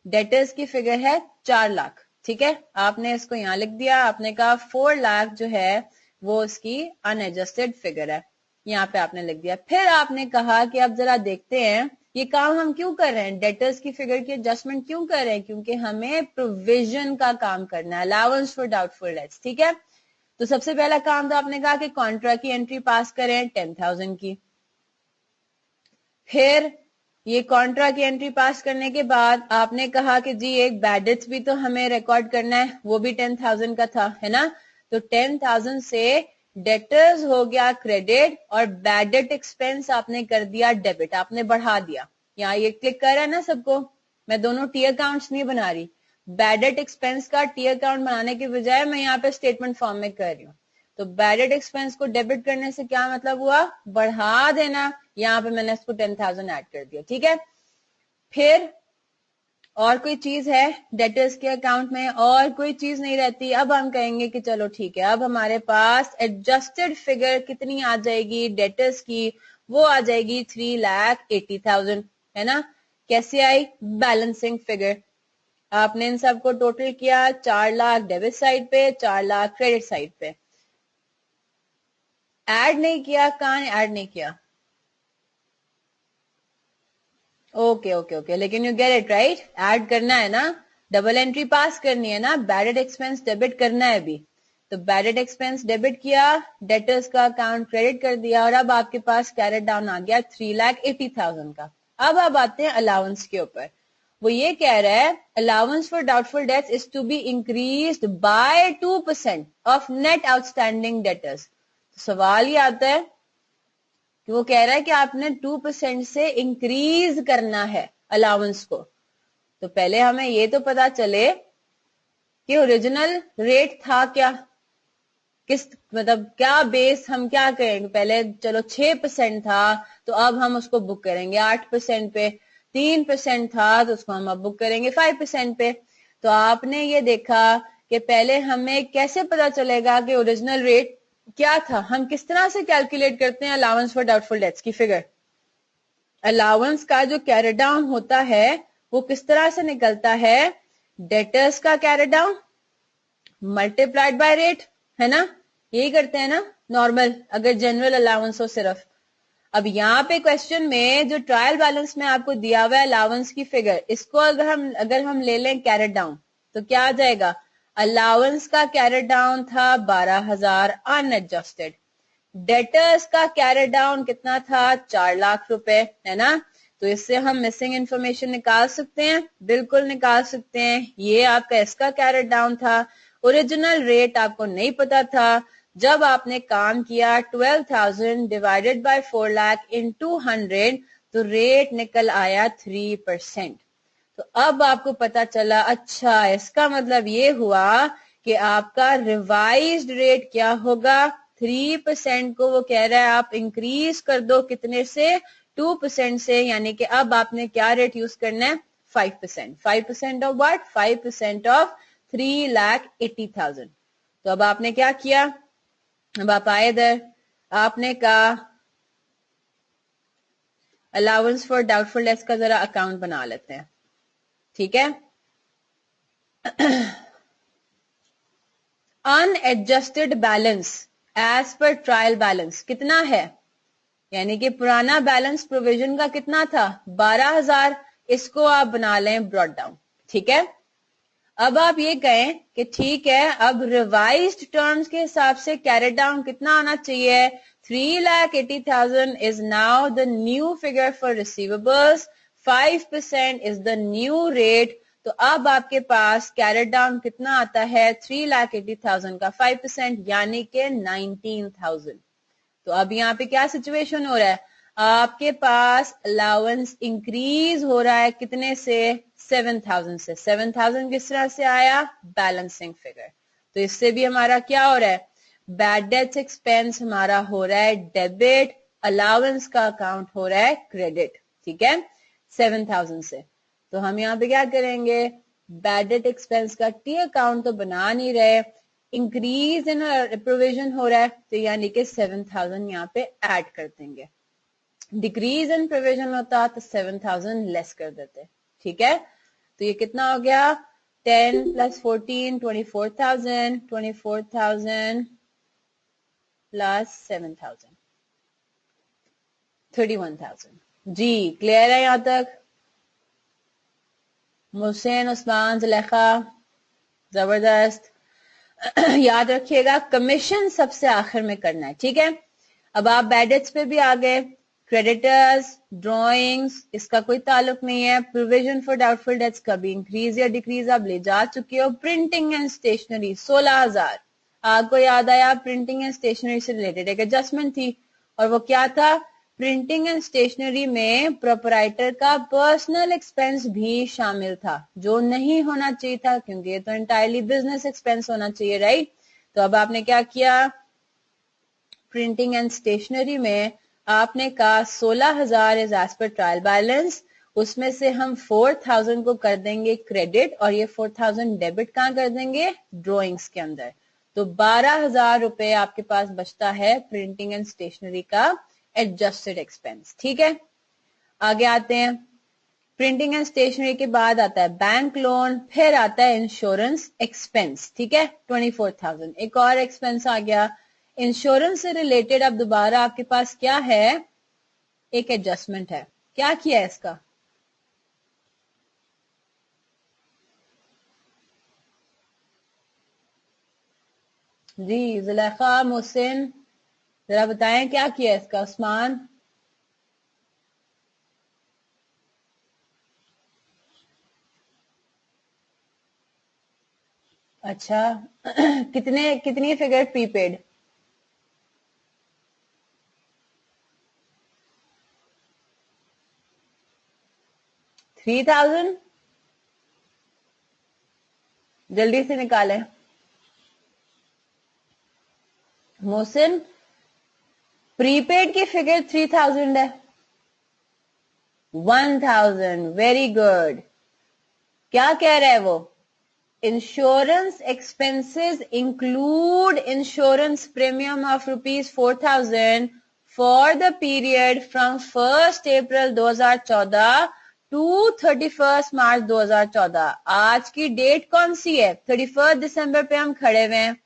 डेटर्स की फिगर है 4 लाख, ठीक है। आपने इसको यहां लिख दिया, आपने कहा 4 लाख जो है वो उसकी अनएडजस्टेड फिगर है, यहाँ पे आपने लिख दिया। फिर आपने कहा कि अब जरा देखते हैं ये काम हम क्यों कर रहे हैं, डेटर्स की फिगर की एडजस्टमेंट क्यों कर रहे हैं, क्योंकि हमें प्रोविजन का काम करना है, अलाउंस फॉर डाउटफुल डेट्स, ठीक है। तो सबसे पहला काम तो आपने कहा कि कॉन्ट्रा की एंट्री पास करें 10,000 की। फिर ये कॉन्ट्रा की एंट्री पास करने के बाद आपने कहा कि जी एक बैड डेट्स भी तो हमें रिकॉर्ड करना है, वो भी 10,000 का था, है ना। तो 10,000 से डेटर्स हो गया क्रेडिट और बैड डेट एक्सपेंस आपने कर दिया डेबिट, आपने बढ़ा दिया। यहाँ ये क्लिक कर रहा है ना सबको, मैं दोनों टी अकाउंट्स नहीं बना रही, बैड डेट एक्सपेंस का टी अकाउंट बनाने के बजाय मैं यहाँ पे स्टेटमेंट फॉर्म में कर रही हूँ। तो बैड डेट एक्सपेंस को डेबिट करने से क्या मतलब हुआ, बढ़ा देना। यहाँ पे मैंने इसको 10,000 ऐड कर दिया, ठीक है। फिर और कोई चीज है डेटर्स के अकाउंट में, और कोई चीज नहीं रहती। अब हम कहेंगे कि चलो ठीक है, अब हमारे पास एडजस्टेड फिगर कितनी आ जाएगी डेटर्स की, वो आ जाएगी 3,80,000, है ना। कैसे आई, बैलेंसिंग फिगर। आपने इन सबको टोटल किया, 4 लाख डेबिट साइड पे, 4 लाख क्रेडिट साइड पे। ऐड नहीं किया, कहां ऐड नहीं किया, ओके ओके ओके, लेकिन you get it right, add करना है ना, डबल एंट्री पास करनी है ना, बैडेड एक्सपेंस डेबिट करना है अभी। तो बैडेड एक्सपेंस डेबिट किया, डेटर्स का अकाउंट क्रेडिट कर दिया, और अब आपके पास कैरेट डाउन आ गया 3,80,000 का। अब आप आते हैं अलाउंस के ऊपर। वो ये कह रहा है allowance for doubtful debts is to be increased by 2% of net outstanding debtors. सवाल ये आता है कि वो कह रहा है कि आपने 2% से इंक्रीज करना है अलाउंस को। तो पहले हमें ये तो पता चले कि ओरिजिनल रेट था क्या, किस मतलब क्या बेस हम क्या करेंगे। पहले चलो 6% था तो अब हम उसको बुक करेंगे 8% पे, 3% था तो उसको हम अब बुक करेंगे 5% पे। तो आपने ये देखा कि पहले हमें कैसे पता चलेगा कि ओरिजिनल रेट क्या था, हम किस तरह से कैलकुलेट करते हैं अलाउंस फॉर डाउटफुल डेट्स की फिगर। अलाउंस का जो कैरी डाउन होता है वो किस तरह से निकलता है, डेटर्स का carry down multiplied by rate, है ना, यही करते हैं ना नॉर्मल, अगर जनरल अलाउंस हो सिर्फ। अब यहाँ पे क्वेश्चन में जो ट्रायल बैलेंस में आपको दिया हुआ है अलाउंस की फिगर, इसको अगर हम ले लें कैरेट डाउन तो क्या आ जाएगा, अलाउंस का कैरेट डाउन था 12,000 अनएडजस्टेड, डेटर्स का कैरेट डाउन कितना था 4 लाख रुपए, है ना। तो इससे हम मिसिंग इंफॉर्मेशन निकाल सकते हैं, बिल्कुल निकाल सकते हैं। ये आपका इसका कैरेट डाउन था, ओरिजिनल रेट आपको नहीं पता था। जब आपने काम किया 12,000 डिवाइडेड बाय 4 लाख इनटू 100 तो रेट निकल आया 3%। तो अब आपको पता चला, अच्छा इसका मतलब ये हुआ कि आपका रिवाइज्ड रेट क्या होगा, 3% को वो कह रहा है आप इंक्रीज कर दो कितने से, 2% से, यानी कि अब आपने क्या रेट यूज करना है, 5%। 5% ऑफ व्हाट, 5% ऑफ 3,80,000। तो अब आपने क्या किया, अब आप आए इधर, आपने कहा अलाउंस फॉर डाउटफुल डेट्स का जरा अकाउंट बना लेते हैं, ठीक है। Unadjusted balance as per trial balance कितना है, यानी कि पुराना बैलेंस प्रोविजन का कितना था, 12,000। इसको आप बना लें ब्रॉट डाउन, ठीक है। अब आप ये कहें कि ठीक है, अब रिवाइज्ड टर्म्स के हिसाब से कैरेट डाउन कितना आना चाहिए, 3,80,000 is now the new figure for receivables, 5% is the new rate। तो अब आपके पास कैरेट डाउन कितना आता है, 3,80,000 का 5% यानी कि 19,000। तो अब यहाँ पे क्या सिचुएशन हो रहा है, आपके पास अलाउंस इंक्रीज हो रहा है कितने से, 7,000 से। 7,000 किस तरह से आया, बैलेंसिंग फिगर। तो इससे भी हमारा क्या हो रहा है, बैड डेट्स एक्सपेंस हमारा हो रहा है डेबिट, अलाउंस का अकाउंट हो रहा है क्रेडिट, ठीक है, 7,000 से। तो हम यहाँ पे क्या करेंगे, बैड डेट एक्सपेंस का टी अकाउंट तो बना नहीं रहे, इंक्रीज इन प्रोविजन हो रहा है, तो यानी कि 7,000 यहाँ पे ऐड कर देंगे। डिक्रीज इन प्रोविजन होता तो 7,000 लेस कर देते, ठीक है। तो ये कितना हो गया, 10 + 14 24,000, 24,000 प्लस 7,000 31,000। जी क्लियर है यहां तक, मुहसिन, उस्मान, जुलेखा, जबरदस्त। याद रखिएगा कमीशन सबसे आखिर में करना है, ठीक है। अब आप बैड डेट्स पे भी आ गए, क्रेडिटर्स, ड्रॉइंग्स, इसका कोई ताल्लुक नहीं है। प्रोविजन फॉर डाउटफुल डेट्स का भी इंक्रीज या डिक्रीज आप ले जा चुके हो। प्रिंटिंग एंड स्टेशनरी 16,000, आपको याद आया प्रिंटिंग एंड स्टेशनरी से रिलेटेड एक एडजस्टमेंट थी, और वो क्या था, प्रिंटिंग एंड स्टेशनरी में प्रोपराइटर का पर्सनल एक्सपेंस भी शामिल था, जो नहीं होना चाहिए था क्योंकि ये तो एंटायरली बिजनेस एक्सपेंस होना चाहिए, राइट। तो अब आपने क्या किया, प्रिंटिंग एंड स्टेशनरी में आपने कहा 16,000 is as per trial balance, उसमें से हम 4,000 को कर देंगे क्रेडिट और ये 4,000 डेबिट कहां कर देंगे, ड्रॉइंग्स के अंदर। तो 12,000 रुपए आपके पास बचता है प्रिंटिंग एंड स्टेशनरी का एडजस्टेड एक्सपेंस, ठीक है। आगे आते हैं, प्रिंटिंग एंड स्टेशनरी के बाद आता है बैंक लोन, फिर आता है इंश्योरेंस एक्सपेंस, ठीक है, 24,000। एक और एक्सपेंस आ गया इंश्योरेंस से रिलेटेड। अब दोबारा आपके पास क्या है, एक एडजस्टमेंट है, क्या किया है इसका, जी जुलेखा, मोहसिन, जरा बताएं क्या किया है इसका, उस्मान। अच्छा कितनी फिगर प्रीपेड, 3,000, जल्दी से निकालें। मोहसिन प्रीपेड की फिगर 3,000 है, 1,000, वेरी गुड। क्या कह रहा है वो, insurance expenses include insurance premium of ₹4,000 for the period from 1 April 2014 to 31 March 2014। आज की डेट कौन सी है, 31 दिसंबर पे हम खड़े हुए हैं।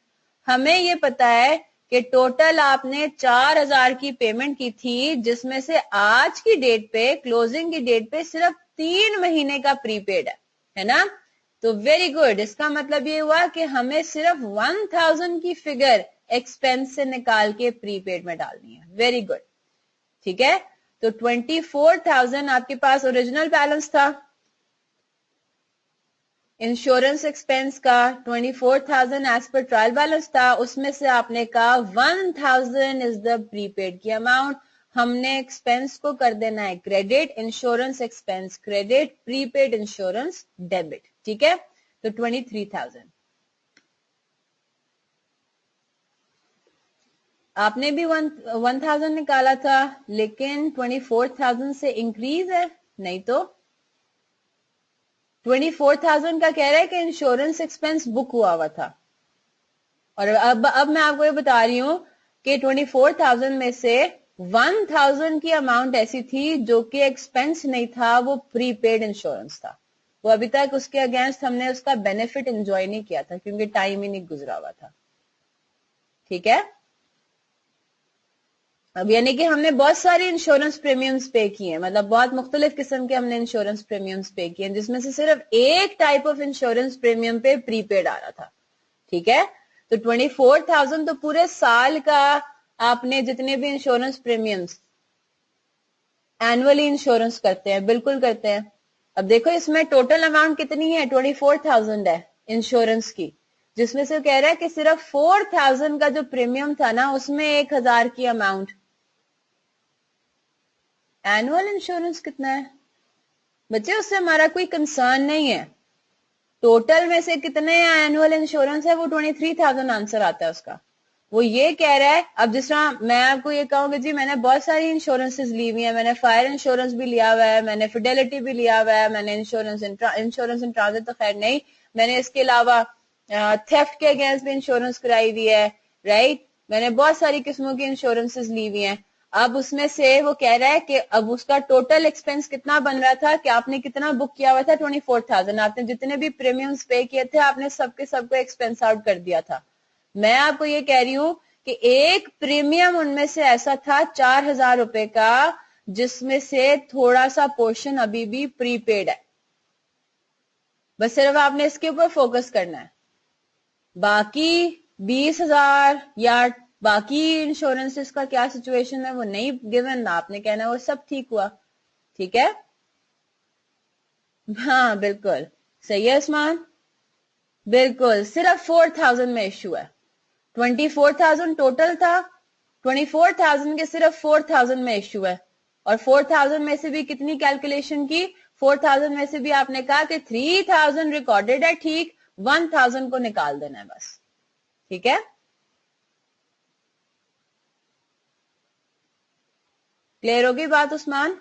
हमें ये पता है कि टोटल आपने 4,000 की पेमेंट की थी, जिसमें से आज की डेट पे, क्लोजिंग की डेट पे सिर्फ 3 महीने का प्रीपेड है ना। तो वेरी गुड, इसका मतलब ये हुआ कि हमें सिर्फ 1,000 की फिगर एक्सपेंस से निकाल के प्रीपेड में डालनी है, वेरी गुड, ठीक है। तो 24,000 आपके पास ओरिजिनल बैलेंस था इंश्योरेंस एक्सपेंस का, 24,000 एज पर ट्रायल बैलेंस था, उसमें से आपने कहा 1,000 इज द प्रीपेड की अमाउंट, हमने एक्सपेंस को कर देना है credit, insurance expense credit, prepaid insurance debit, ठीक है। तो 23,000 आपने भी 1,000 निकाला था, लेकिन 24,000 से इंक्रीज है नहीं तो 24,000 का कह रहा है कि इंश्योरेंस एक्सपेंस बुक हुआ था। और अब मैं आपको ये बता रही हूं कि 24,000 में से 1,000 की अमाउंट ऐसी थी जो कि एक्सपेंस नहीं था, वो प्रीपेड इंश्योरेंस था। वो अभी तक उसके अगेंस्ट हमने उसका बेनिफिट एंजॉय नहीं किया था क्योंकि टाइम ही नहीं गुजरा हुआ था, ठीक है। अब यानी कि हमने बहुत सारी इंश्योरेंस प्रीमियम्स पे किए हैं, मतलब बहुत मुख्तलिफ किस्म के हमने इंश्योरेंस प्रीमियम्स पे किए हैं, जिसमें से सिर्फ एक टाइप ऑफ इंश्योरेंस प्रीमियम पे प्रीपेड आ रहा था, ठीक है। तो 24,000 तो पूरे साल का आपने जितने भी इंश्योरेंस प्रीमियम्स एनुअली इंश्योरेंस करते हैं, बिल्कुल करते हैं। अब देखो इसमें टोटल अमाउंट कितनी है, 24,000 है इंश्योरेंस की, जिसमें से कह रहा है कि सिर्फ 4,000 का जो प्रीमियम था ना, उसमें 1,000 की अमाउंट एनुअल इंश्योरेंस कितना है बच्चे, उससे हमारा कोई कंसर्न नहीं है। टोटल में से कितने एनुअल इंश्योरेंस है, वो 23,000 आंसर आता है उसका। वो ये कह रहा है, अब जिस तरह मैं आपको ये कहूंगी जी मैंने बहुत सारी इंश्योरेंसेस ली हुई है, मैंने फायर इंश्योरेंस भी लिया हुआ है, मैंने फिडेलिटी भी लिया हुआ है, मैंने इंश्योरेंस इन ट्रांजिट तो खैर नहीं, मैंने इसके अलावा थेफ्ट के अगेंस्ट भी इंश्योरेंस कराई हुई है, राइट, मैंने बहुत सारी किस्मों की इंश्योरेंसेस ली हुई हैं। अब उसमें से वो कह रहा है कि अब उसका टोटल एक्सपेंस कितना बन रहा था, कि आपने कितना बुक किया हुआ था, 24,000, आपने जितने भी प्रीमियम्स पे किए थे आपने सबके सबको एक्सपेंस आउट कर दिया था। मैं आपको ये कह रही हूं कि एक प्रीमियम उनमें से ऐसा था 4,000 रुपए का, जिसमें से थोड़ा सा पोर्शन अभी भी प्रीपेड है, बस सिर्फ आपने इसके ऊपर फोकस करना है। बाकी 20,000 या बाकी इंश्योरेंसेस का क्या सिचुएशन है वो नहीं गिवन, आपने कहना है वो सब ठीक हुआ, ठीक है। हाँ बिल्कुल सही है उस्मान, बिल्कुल सिर्फ 4,000 में इश्यू है, 24,000 टोटल था, 24,000 के सिर्फ 4,000 में इश्यू है। और 4,000 में से भी कितनी कैलकुलेशन की, 4,000 में से भी आपने कहा कि 3,000 रिकॉर्डेड है, ठीक, 1,000 को निकाल देना है बस, ठीक है। क्लियर होगी बात उस्मान?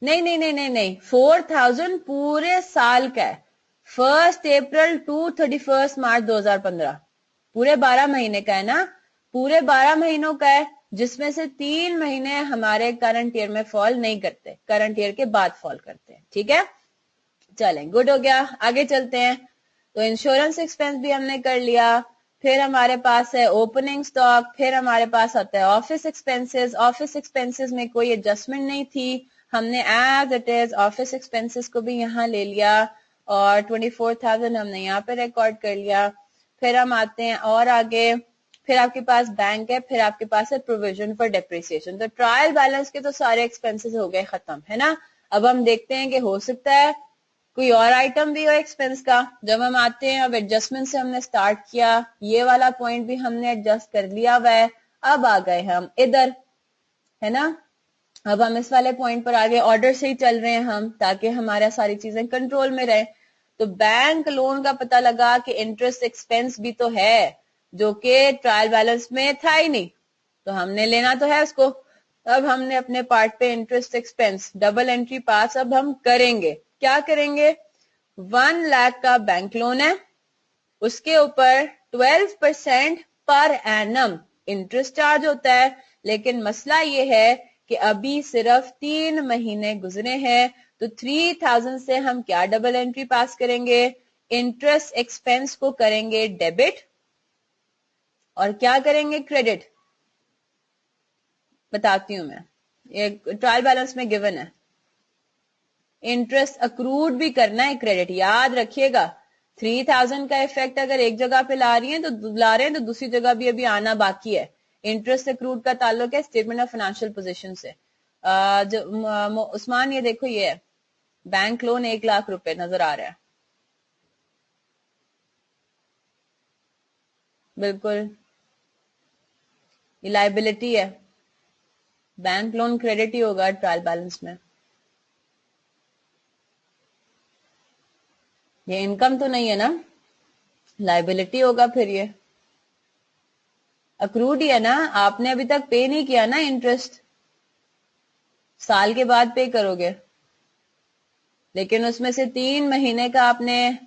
नहीं नहीं नहीं नहीं नहीं, 4,000 पूरे साल का है, 1 अप्रैल टू 31 मार्च 2015, पूरे 12 महीने का है ना, पूरे 12 महीनों का है, जिसमें से 3 महीने हमारे करंट ईयर में फॉल नहीं करते, करंट ईयर के बाद फॉल करते हैं, ठीक है। चलें, गुड हो गया, आगे चलते हैं। तो इंश्योरेंस एक्सपेंस भी हमने कर लिया, फिर हमारे पास है ओपनिंग स्टॉक, फिर हमारे पास आता है ऑफिस एक्सपेंसेस। ऑफिस एक्सपेंसेस में कोई एडजस्टमेंट नहीं थी, हमने as it is office expenses को भी यहाँ ले लिया और 24,000 हमने यहाँ पे रिकॉर्ड कर लिया। फिर हम आते हैं और आगे, फिर आपके पास बैंक है, फिर आपके पास है प्रोविजन फॉर डेप्रिसिएशन। तो ट्रायल बैलेंस के तो सारे एक्सपेंसेस हो गए खत्म, है ना। अब हम देखते हैं कि हो सकता है कोई और आइटम भी हो एक्सपेंस का। जब हम आते हैं, अब एडजस्टमेंट से हमने स्टार्ट किया, ये वाला पॉइंट भी हमने एडजस्ट कर लिया हुआ है। अब आ गए हम इधर, है ना। अब हम इस वाले पॉइंट पर आगे ऑर्डर से ही चल रहे हैं हम, ताकि हमारा सारी चीजें कंट्रोल में रहे। तो बैंक लोन का पता लगा कि इंटरेस्ट एक्सपेंस भी तो है, जो कि ट्रायल बैलेंस में था ही नहीं, तो हमने लेना तो है उसको। अब हमने अपने पार्ट पे इंटरेस्ट एक्सपेंस डबल एंट्री पास अब हम करेंगे। क्या करेंगे, 1 लाख का बैंक लोन है, उसके ऊपर 12% पर एनम इंटरेस्ट चार्ज होता है। लेकिन मसला ये है कि अभी सिर्फ 3 महीने गुजरे हैं, तो 3,000 से हम क्या डबल एंट्री पास करेंगे, इंटरेस्ट एक्सपेंस को करेंगे डेबिट और क्या करेंगे क्रेडिट। बताती हूं मैं, ये ट्रायल बैलेंस में गिवन है। इंटरेस्ट अक्रूड भी करना है, क्रेडिट याद रखिएगा। 3,000 का इफेक्ट अगर एक जगह पे ला रहे हैं तो दूसरी जगह भी अभी आना बाकी है। इंटरेस्ट अक्रूड का ताल्लुक है स्टेटमेंट ऑफ फाइनेंशियल पोजीशन से। उस्मान ये देखो, ये है बैंक लोन 1 लाख रुपए नजर आ रहा है, बिल्कुल ये लाइबिलिटी है, बैंक लोन क्रेडिट ही होगा ट्रायल बैलेंस में। ये इनकम तो नहीं है ना, लाइबिलिटी होगा फिर, ये अक्रूड ही है ना, आपने अभी तक पे नहीं किया ना इंटरेस्ट, साल के बाद पे करोगे, लेकिन उसमें से 3 महीने का आपने,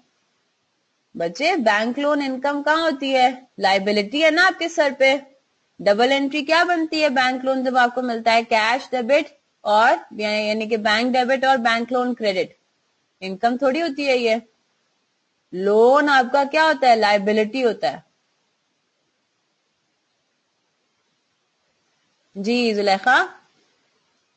बच्चे बैंक लोन इनकम कहाँ होती है, लाइबिलिटी है ना आपके सर पे। डबल एंट्री क्या बनती है बैंक लोन जब आपको मिलता है, कैश डेबिट और यानी कि बैंक डेबिट और बैंक लोन क्रेडिट, इनकम थोड़ी होती है ये। लोन आपका क्या होता है, लाइबिलिटी होता है। जी जुलेखा,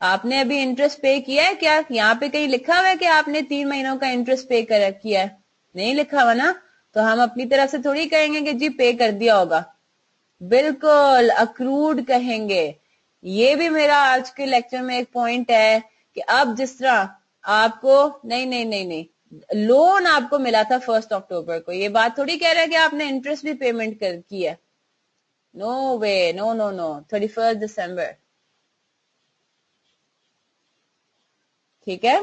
आपने अभी इंटरेस्ट पे किया है क्या? यहाँ पे कहीं लिखा हुआ है कि आपने 3 महीनों का इंटरेस्ट पे कर किया है? नहीं लिखा हुआ ना, तो हम अपनी तरफ से थोड़ी कहेंगे कि जी पे कर दिया होगा, बिल्कुल अक्रूड कहेंगे। ये भी मेरा आज के लेक्चर में एक पॉइंट है कि अब जिस तरह आपको नहीं लोन आपको मिला था 1 अक्टूबर को, ये बात थोड़ी कह रहे हैं कि आपने इंटरेस्ट भी पेमेंट कर की है, नो वे, नो नो नो, 31 दिसंबर, ठीक है।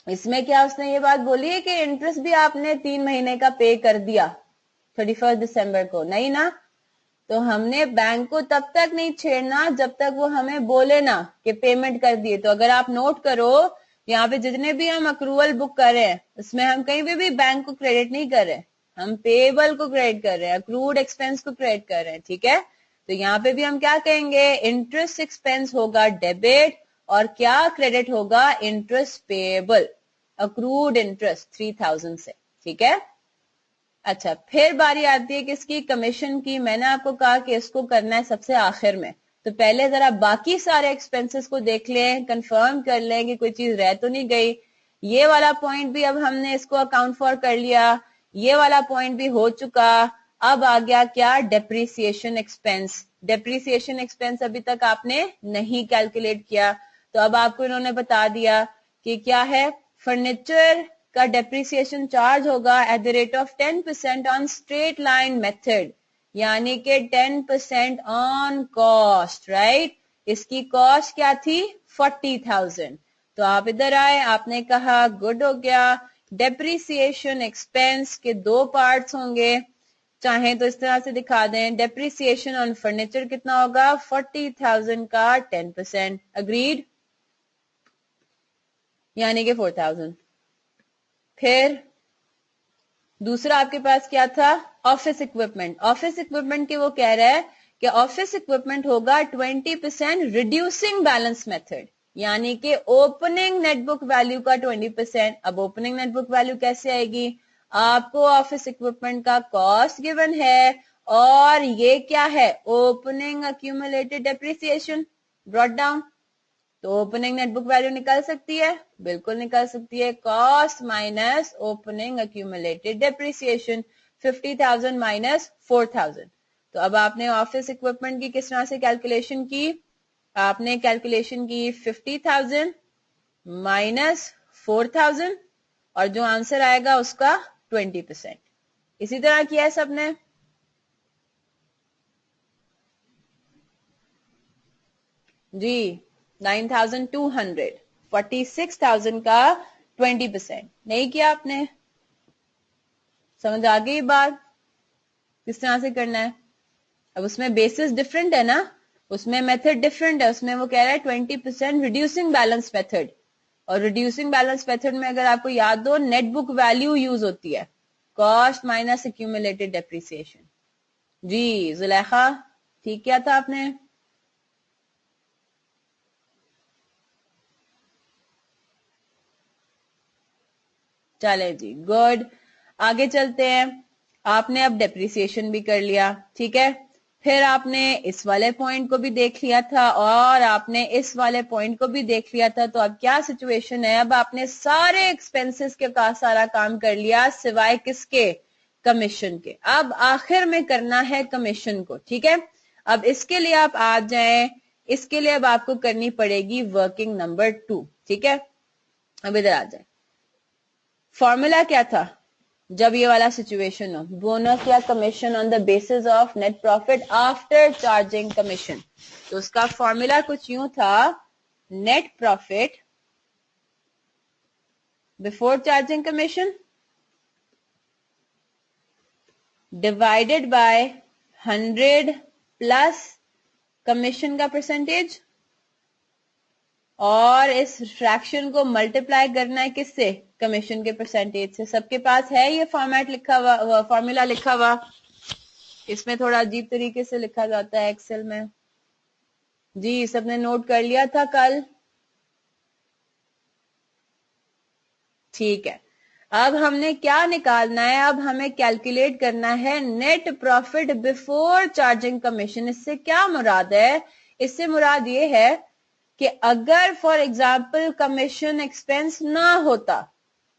इसमें क्या उसने ये बात बोली है कि इंटरेस्ट भी आपने 3 महीने का पे कर दिया 31 दिसंबर को? नहीं ना, तो हमने बैंक को तब तक नहीं छेड़ना जब तक वो हमें बोले ना कि पेमेंट कर दिए। तो अगर आप नोट करो, यहाँ पे जितने भी हम अक्रूवल बुक कर रहे हैं उसमें हम कहीं भी बैंक को क्रेडिट नहीं कर रहे, हम पेबल को क्रेडिट कर रहे हैं, अक्रूड एक्सपेंस को क्रेडिट कर रहे हैं, ठीक है। तो यहाँ पे भी हम क्या कहेंगे, इंटरेस्ट एक्सपेंस होगा डेबिट और क्या क्रेडिट होगा, इंटरेस्ट पेबल, अक्रूड इंटरेस्ट 3000 से, ठीक है। अच्छा, फिर बारी आती है किसकी, कमीशन की। मैंने आपको कहा कि इसको करना है सबसे आखिर में, तो पहले जरा बाकी सारे एक्सपेंसेस को देख लें, कंफर्म कर लें कि कोई चीज रह तो नहीं गई। ये वाला पॉइंट भी अब हमने इसको अकाउंट फॉर कर लिया, ये वाला पॉइंट भी हो चुका। अब आ गया क्या, डेप्रीसिएशन एक्सपेंस। डेप्रीसिएशन एक्सपेंस अभी तक आपने नहीं कैलकुलेट किया, तो अब आपको इन्होंने बता दिया कि क्या है, फर्नीचर का डेप्रिसिएशन चार्ज होगा at the rate of 10% on straight line method, यानी कि 10% ऑन कॉस्ट, राइट। इसकी कॉस्ट क्या थी, 40,000। तो आप इधर आए, आपने कहा गुड हो गया, डेप्रिसिएशन एक्सपेंस के 2 पार्ट्स होंगे, चाहे तो इस तरह से दिखा दें, डेप्रिसिएशन ऑन फर्नीचर कितना होगा, 40,000 का 10%, अग्रीड, यानी कि 4,000। फिर दूसरा आपके पास क्या था, ऑफिस इक्विपमेंट। ऑफिस इक्विपमेंट के वो कह रहा है कि ऑफिस इक्विपमेंट होगा 20% रिड्यूसिंग बैलेंस मेथड, यानी कि ओपनिंग नेटबुक वैल्यू का 20%। अब ओपनिंग नेटबुक वैल्यू कैसे आएगी, आपको ऑफिस इक्विपमेंट का कॉस्ट गिवन है और ये क्या है, opening accumulated depreciation brought down. तो ओपनिंग नेटबुक वैल्यू निकल सकती है, बिल्कुल निकल सकती है, cost minus opening accumulated depreciation, 50,000 minus 4,000। तो अब आपने ऑफिस इक्विपमेंट की किस तरह से कैलकुलेशन की, आपने कैलकुलेशन की 50,000 माइनस 4,000 और जो आंसर आएगा उसका 20%। इसी तरह किया है सबने, जी 9,200, 46,000 का 20%। नहीं किया आपने, समझ आ गई बात किस तरह से करना है। अब उसमें बेसिस डिफरेंट है ना, उसमें मेथड डिफरेंट है, उसमें वो कह रहा है 20% रिड्यूसिंग बैलेंस मेथड, और रिड्यूसिंग बैलेंस मेथड में अगर आपको याद हो नेट बुक वैल्यू यूज होती है, कॉस्ट माइनस एक्यूमुलेटेड डेप्रिसिएशन। जी जुलेखा, ठीक किया था आपने। चले जी, गुड, आगे चलते हैं। आपने अब डेप्रिसिएशन भी कर लिया, ठीक है। फिर आपने इस वाले पॉइंट को भी देख लिया था और आपने इस वाले पॉइंट को भी देख लिया था। तो अब क्या सिचुएशन है, अब आपने सारे एक्सपेंसेस के का सारा काम कर लिया सिवाय किसके, कमीशन के। अब आखिर में करना है कमीशन को, ठीक है। अब इसके लिए आप आ जाएं, इसके लिए अब आपको करनी पड़ेगी वर्किंग नंबर 2, ठीक है। अब इधर आ जाए, फॉर्मूला क्या था जब ये वाला सिचुएशन हो, बोनस या commission on the basis of net profit after charging commission. तो उसका फॉर्मूला कुछ यूं था, net profit before charging commission divided by 100 plus commission का परसेंटेज, और इस फ्रैक्शन को मल्टीप्लाई करना है किससे, कमीशन के परसेंटेज से। सबके पास है ये फॉर्मेट लिखा हुआ, फॉर्मूला लिखा हुआ। इसमें थोड़ा अजीब तरीके से लिखा जाता है एक्सेल में। जी सबने नोट कर लिया था कल, ठीक है। अब हमने क्या निकालना है, अब हमें कैलकुलेट करना है net profit before charging commission. इससे क्या मुराद है, इससे मुराद ये है कि अगर फॉर एग्जाम्पल कमीशन एक्सपेंस ना होता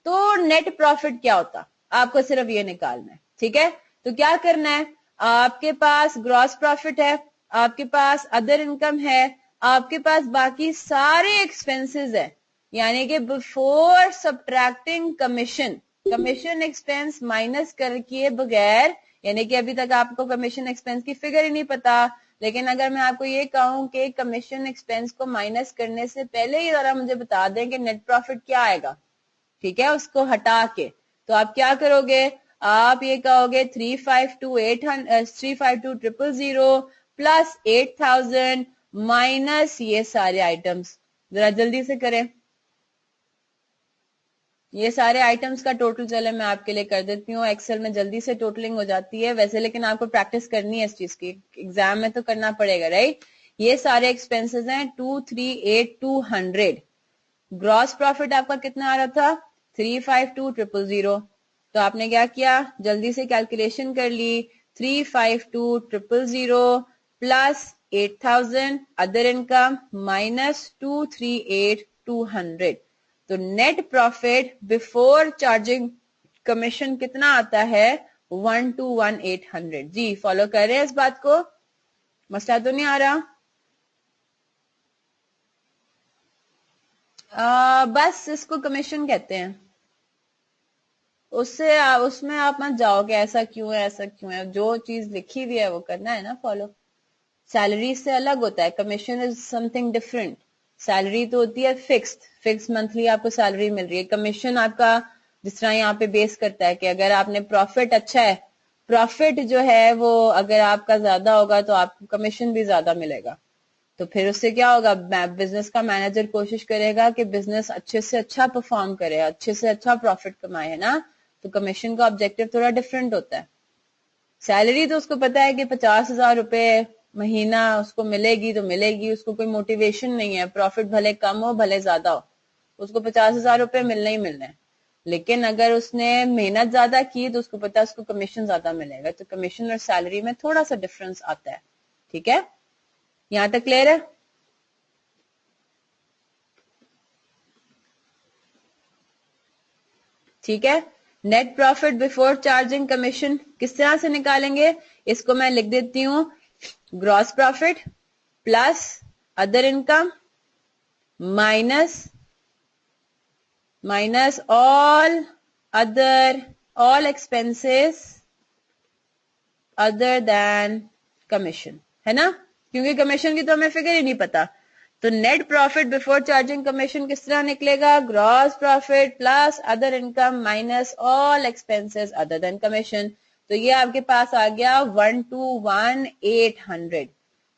तो नेट प्रॉफिट क्या होता, आपको सिर्फ ये निकालना है, ठीक है। तो क्या करना है, आपके पास ग्रॉस प्रॉफिट है, आपके पास अदर इनकम है, आपके पास बाकी सारे एक्सपेंसेस है, यानी कि before subtracting commission, commission expense minus करके बगैर, यानी कि अभी तक आपको कमीशन एक्सपेंस की फिगर ही नहीं पता, लेकिन अगर मैं आपको ये कहूं कि कमीशन एक्सपेंस को माइनस करने से पहले ही जरा मुझे बता दें कि नेट प्रॉफिट क्या आएगा, ठीक है, उसको हटा के, तो आप क्या करोगे, आप ये कहोगे 352,000 प्लस 8,000 माइनस ये सारे आइटम्स। जरा जल्दी से करें, ये सारे आइटम्स का टोटल चले मैं आपके लिए कर देती हूँ, एक्सेल में जल्दी से टोटलिंग हो जाती है वैसे, लेकिन आपको प्रैक्टिस करनी है इस चीज की, एग्जाम में तो करना पड़ेगा, राइट। ये सारे एक्सपेंसेस हैं 238,200। ग्रॉस प्रॉफिट आपका कितना आ रहा था, 352,000। तो आपने क्या किया, जल्दी से कैलकुलेशन कर ली, 352,000 प्लस 8,000 अदर इनकम माइनस 238,200। तो net profit before charging commission कितना आता है, 121,800। जी फॉलो कर रहे हैं इस बात को, मसला तो नहीं आ रहा। बस इसको कमीशन कहते हैं, उससे उसमें आप मत जाओ कि ऐसा क्यों है ऐसा क्यों है, जो चीज लिखी हुई है वो करना है ना फॉलो। सैलरी से अलग होता है, commission is something different. Salary तो होती है फिक्स्ड मंथली आपको सैलरी मिल रही है। कमीशन आपका जिस तरह यहाँ पे बेस करता है कि अगर आपने प्रॉफिट अच्छा है, प्रॉफिट जो है वो अगर आपका ज्यादा होगा तो आपको कमीशन भी ज्यादा मिलेगा। तो फिर उससे क्या होगा, बिजनेस का मैनेजर कोशिश करेगा कि बिजनेस अच्छे से अच्छा परफॉर्म करे, अच्छे से अच्छा प्रॉफिट कमाए, है ना। तो कमीशन का ऑब्जेक्टिव थोड़ा डिफरेंट होता है। सैलरी तो उसको पता है कि 50,000 रुपए महीना उसको मिलेगी तो मिलेगी, उसको कोई मोटिवेशन नहीं है, प्रॉफिट भले कम हो भले ज्यादा हो, उसको 50,000 रुपए मिलने ही मिलने हैं। लेकिन अगर उसने मेहनत ज्यादा की तो उसको पता है उसको कमीशन ज्यादा मिलेगा। तो कमीशन और सैलरी में थोड़ा सा डिफरेंस आता है, ठीक है। यहां तक क्लियर है। ठीक है, net profit before charging commission किस तरह से निकालेंगे, इसको मैं लिख देती हूं, gross profit plus other income minus all expenses other than commission, है ना, क्योंकि कमीशन की तो हमें फिगर ही नहीं पता। तो net profit before charging commission किस तरह निकलेगा, gross profit plus other income minus all expenses other than commission. तो ये आपके पास आ गया 121,800।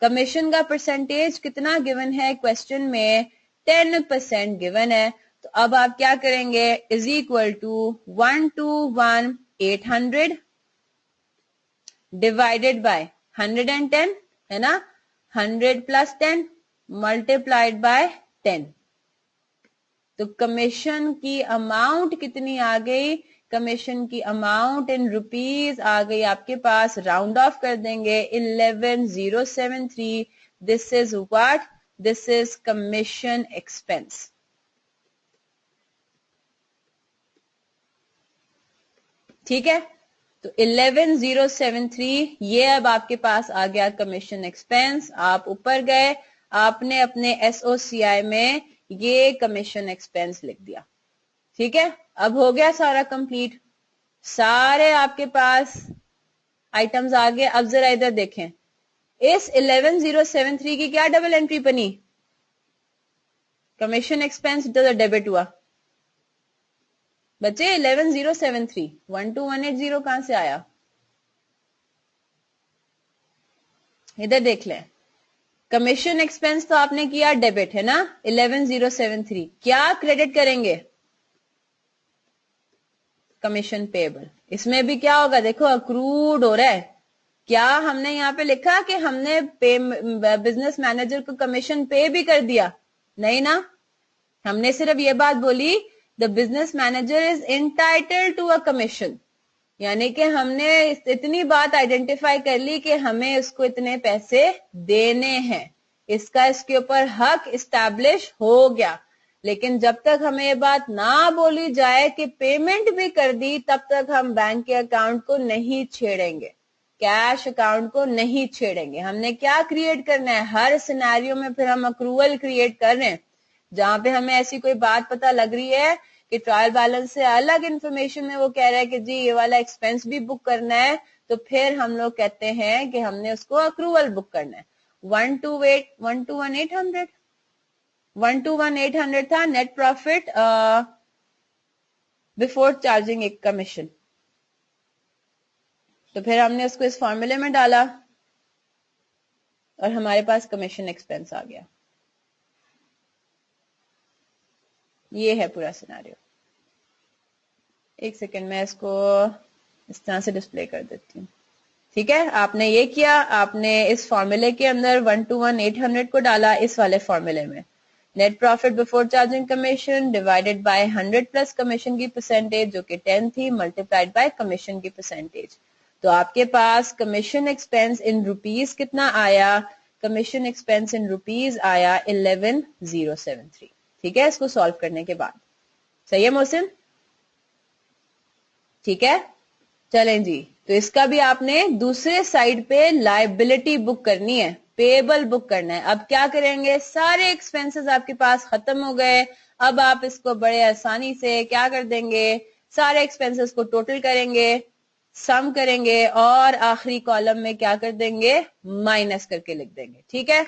कमीशन का परसेंटेज कितना गिवन है क्वेश्चन में, 10% गिवन है। तो अब आप क्या करेंगे, is equal to 121,800 divided by 110, है ना, 100 प्लस 10 मल्टीप्लाइड बाय 10। तो कमीशन की अमाउंट कितनी आ गई, कमीशन की अमाउंट इन रुपीज आ गई आपके पास, राउंड ऑफ कर देंगे 11,073। This is what, this is commission expense. ठीक है, तो 11073 ये अब आपके पास आ गया कमीशन एक्सपेंस। आप ऊपर गए, आपने अपने एसओसीआई में ये कमीशन एक्सपेंस लिख दिया। ठीक है, अब हो गया सारा कंप्लीट, सारे आपके पास आइटम्स आ गए। अब जरा इधर देखें, इस 11073 की क्या डबल एंट्री बनी? कमीशन एक्सपेंस इधर डेबिट हुआ बच्चे। 11073 12180 कहां से आया? इधर देख लें, कमीशन एक्सपेंस तो आपने किया डेबिट है ना 11073, क्या क्रेडिट करेंगे? Commission payable. इसमें भी क्या होगा देखो, अक्रूड हो रहा है। क्या हमने यहाँ पे लिखा कि हमने बिजनेस मैनेजर को कमीशन पे भी कर दिया? नहीं ना, हमने सिर्फ ये बात बोली the business manager is entitled to a commission, यानी कि हमने इतनी बात आइडेंटिफाई कर ली कि हमें इसको इतने पैसे देने हैं, इसका इसके ऊपर हक इस्टेब्लिश हो गया। लेकिन जब तक हमें ये बात ना बोली जाए कि पेमेंट भी कर दी, तब तक हम बैंक के अकाउंट को नहीं छेड़ेंगे, कैश अकाउंट को नहीं छेड़ेंगे। हमने क्या क्रिएट करना है, हर सिनेरियो में फिर हम अक्रूवल क्रिएट कर रहे हैं। जहां पे हमें ऐसी कोई बात पता लग रही है कि ट्रायल बैलेंस से अलग इंफॉर्मेशन में वो कह रहा है कि जी ये वाला एक्सपेंस भी बुक करना है, तो फिर हम लोग कहते हैं कि हमने उसको अक्रूवल बुक करना है। 121,800 121,800 था नेट प्रॉफिट बिफोर चार्जिंग एक कमीशन। तो फिर हमने उसको इस फॉर्मूले में डाला और हमारे पास कमीशन एक्सपेंस आ गया। ये है पूरा सिनेरियो। एक सेकेंड, मैं इसको इस तरह से डिस्प्ले कर देती हूँ। ठीक है, आपने ये किया, आपने इस फॉर्मूले के अंदर 121,800 को डाला इस वाले फॉर्मूले में। Net profit before charging commission divided by 100 plus commission की परसेंटेज जो कि 10 थी, मल्टीप्लाइड बाय कमीशन की परसेंटेज। तो आपके पास कमीशन एक्सपेंस इन रुपीज कितना आया? कमीशन एक्सपेंस इन रुपीज आया 11073। ठीक है, इसको सॉल्व करने के बाद। सही है मोहसिन? ठीक है, चलें जी। तो इसका भी आपने दूसरे साइड पे लायबिलिटी बुक करनी है, पेबल बुक करना है। अब क्या करेंगे, सारे एक्सपेंसेस आपके पास खत्म हो गए। अब आप इसको बड़े आसानी से क्या कर देंगे, सारे एक्सपेंसेस को टोटल करेंगे, सम करेंगे और आखिरी कॉलम में क्या कर देंगे, माइनस करके लिख देंगे। ठीक है,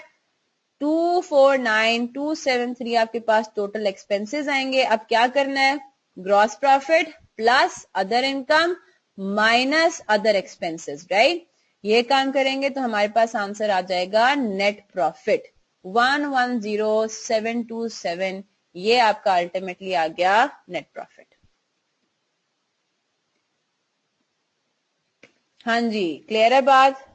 249,273 आपके पास टोटल एक्सपेंसेस आएंगे। अब क्या करना है, gross profit plus other income minus other expenses, right. ये काम करेंगे तो हमारे पास आंसर आ जाएगा नेट प्रॉफिट 110,727। ये आपका अल्टीमेटली आ गया नेट प्रॉफिट। हाँ जी, क्लियर है बात?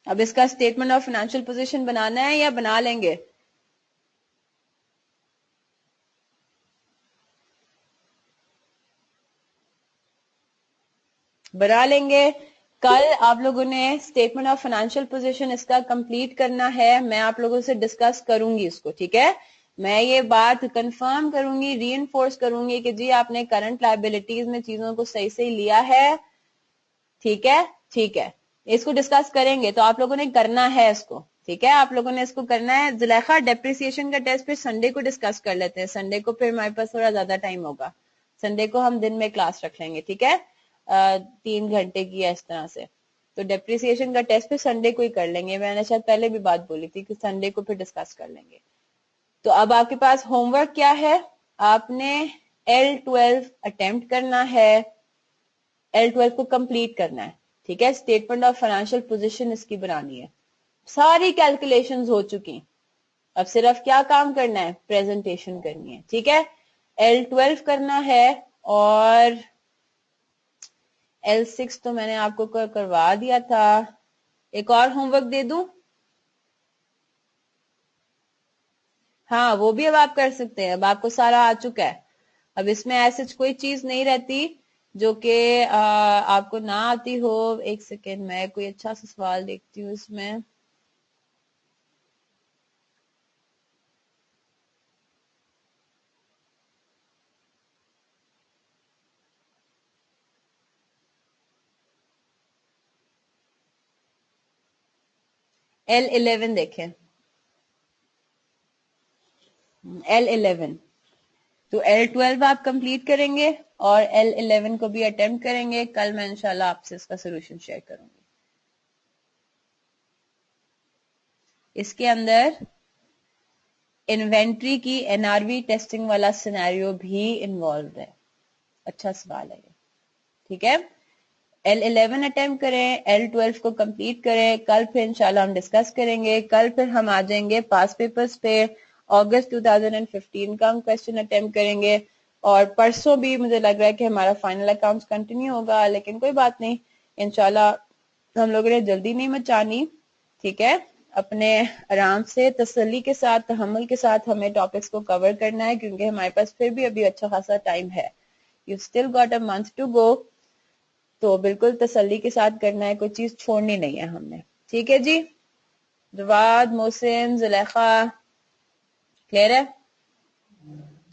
अब इसका स्टेटमेंट ऑफ फाइनेंशियल पोजीशन बनाना है या बना लेंगे? बना लेंगे। कल आप लोगों ने स्टेटमेंट ऑफ फाइनेंशियल पोजीशन इसका कंप्लीट करना है, मैं आप लोगों से डिस्कस करूंगी इसको। ठीक है, मैं ये बात कंफर्म करूंगी, रीइंफोर्स करूंगी कि जी आपने करंट लायबिलिटीज में चीजों को सही सही लिया है। ठीक है, ठीक है, इसको डिस्कस करेंगे। तो आप लोगों ने करना है इसको, ठीक है, आप लोगों ने इसको करना है। जुलेखा, डेप्रिसिएशन का टेस्ट फिर संडे को डिस्कस कर लेते हैं, संडे को फिर हमारे पास थोड़ा ज्यादा टाइम होगा। संडे को हम दिन में क्लास रख लेंगे, ठीक है, 3 घंटे की है इस तरह से। तो डेप्रिसिएशन का टेस्ट फिर संडे को ही कर लेंगे। मैंने शायद पहले भी बात बोली थी कि संडे को फिर डिस्कस कर लेंगे। तो अब आपके पास होमवर्क क्या है, आपने L12 अटेम्प्ट करना है, L12 को कंप्लीट करना है। ठीक है, स्टेटमेंट ऑफ फाइनेंशियल पोजीशन इसकी बनानी है। सारी कैलकुलेशंस हो चुकी, अब सिर्फ क्या काम करना है, प्रेजेंटेशन करनी है। ठीक है, L12 करना है और L6 तो मैंने आपको करवा दिया था। एक और होमवर्क दे दूं? हाँ, वो भी अब आप कर सकते हैं, अब आपको सारा आ चुका है। अब इसमें ऐसे कोई चीज नहीं रहती जो कि आपको ना आती हो। एक सेकेंड, मैं कोई अच्छा सा सवाल देखती हूँ इसमें। L11 देखें, L11, तो L12 आप कंप्लीट करेंगे और L11 को भी अटेम्प्ट करेंगे। कल मैं इंशाल्लाह आपसे इसका सोल्यूशन शेयर करूंगी। इसके अंदर इन्वेंट्री की एनआरवी टेस्टिंग वाला सिनेरियो भी इन्वॉल्व है। अच्छा सवाल है ये, ठीक है। L11 अटेम्प्ट करें, L12 को कंप्लीट करें। कल फिर इंशाल्लाह हम डिस्कस करेंगे। कल फिर हम आ जाएंगे पास पेपर्स पे। अगस्त 2015 का हम क्वेश्चन अटेम्प्ट करेंगे और परसों भी मुझे लग रहा है कि हमारा फाइनल अकाउंट्स कंटिन्यू होगा, लेकिन कोई बात नहीं, इंशाल्लाह हम लोगों ने जल्दी नहीं मचानी, ठीक है। अपने आराम से तसल्ली के साथ तहम्मुल के साथ हमें टॉपिक्स को कवर करना है, क्योंकि हमारे पास फिर भी अभी अच्छा खासा टाइम है। You still got a month to go, तो बिल्कुल तसल्ली के साथ करना है, कोई चीज छोड़नी नहीं है हमने, ठीक है जी। जवाद, मोहसिन, जुलेखा, क्लियर है।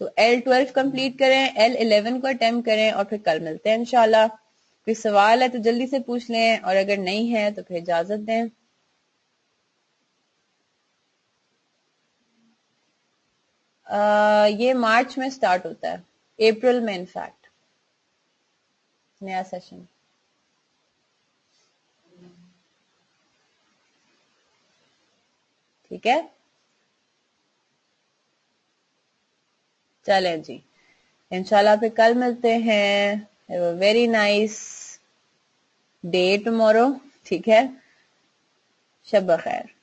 तो L12 कंप्लीट करें, L11 को अटेम्प्ट करें और फिर कल मिलते हैं इंशाल्लाह। कोई सवाल है तो जल्दी से पूछ लें और अगर नहीं है तो फिर इजाजत दें। ये मार्च में स्टार्ट होता है, अप्रैल में इनफैक्ट नया सेशन। ठीक है, चलें जी, इंशाल्लाह फिर कल मिलते हैं। Have a very nice day tomorrow, ठीक है। शब खैर।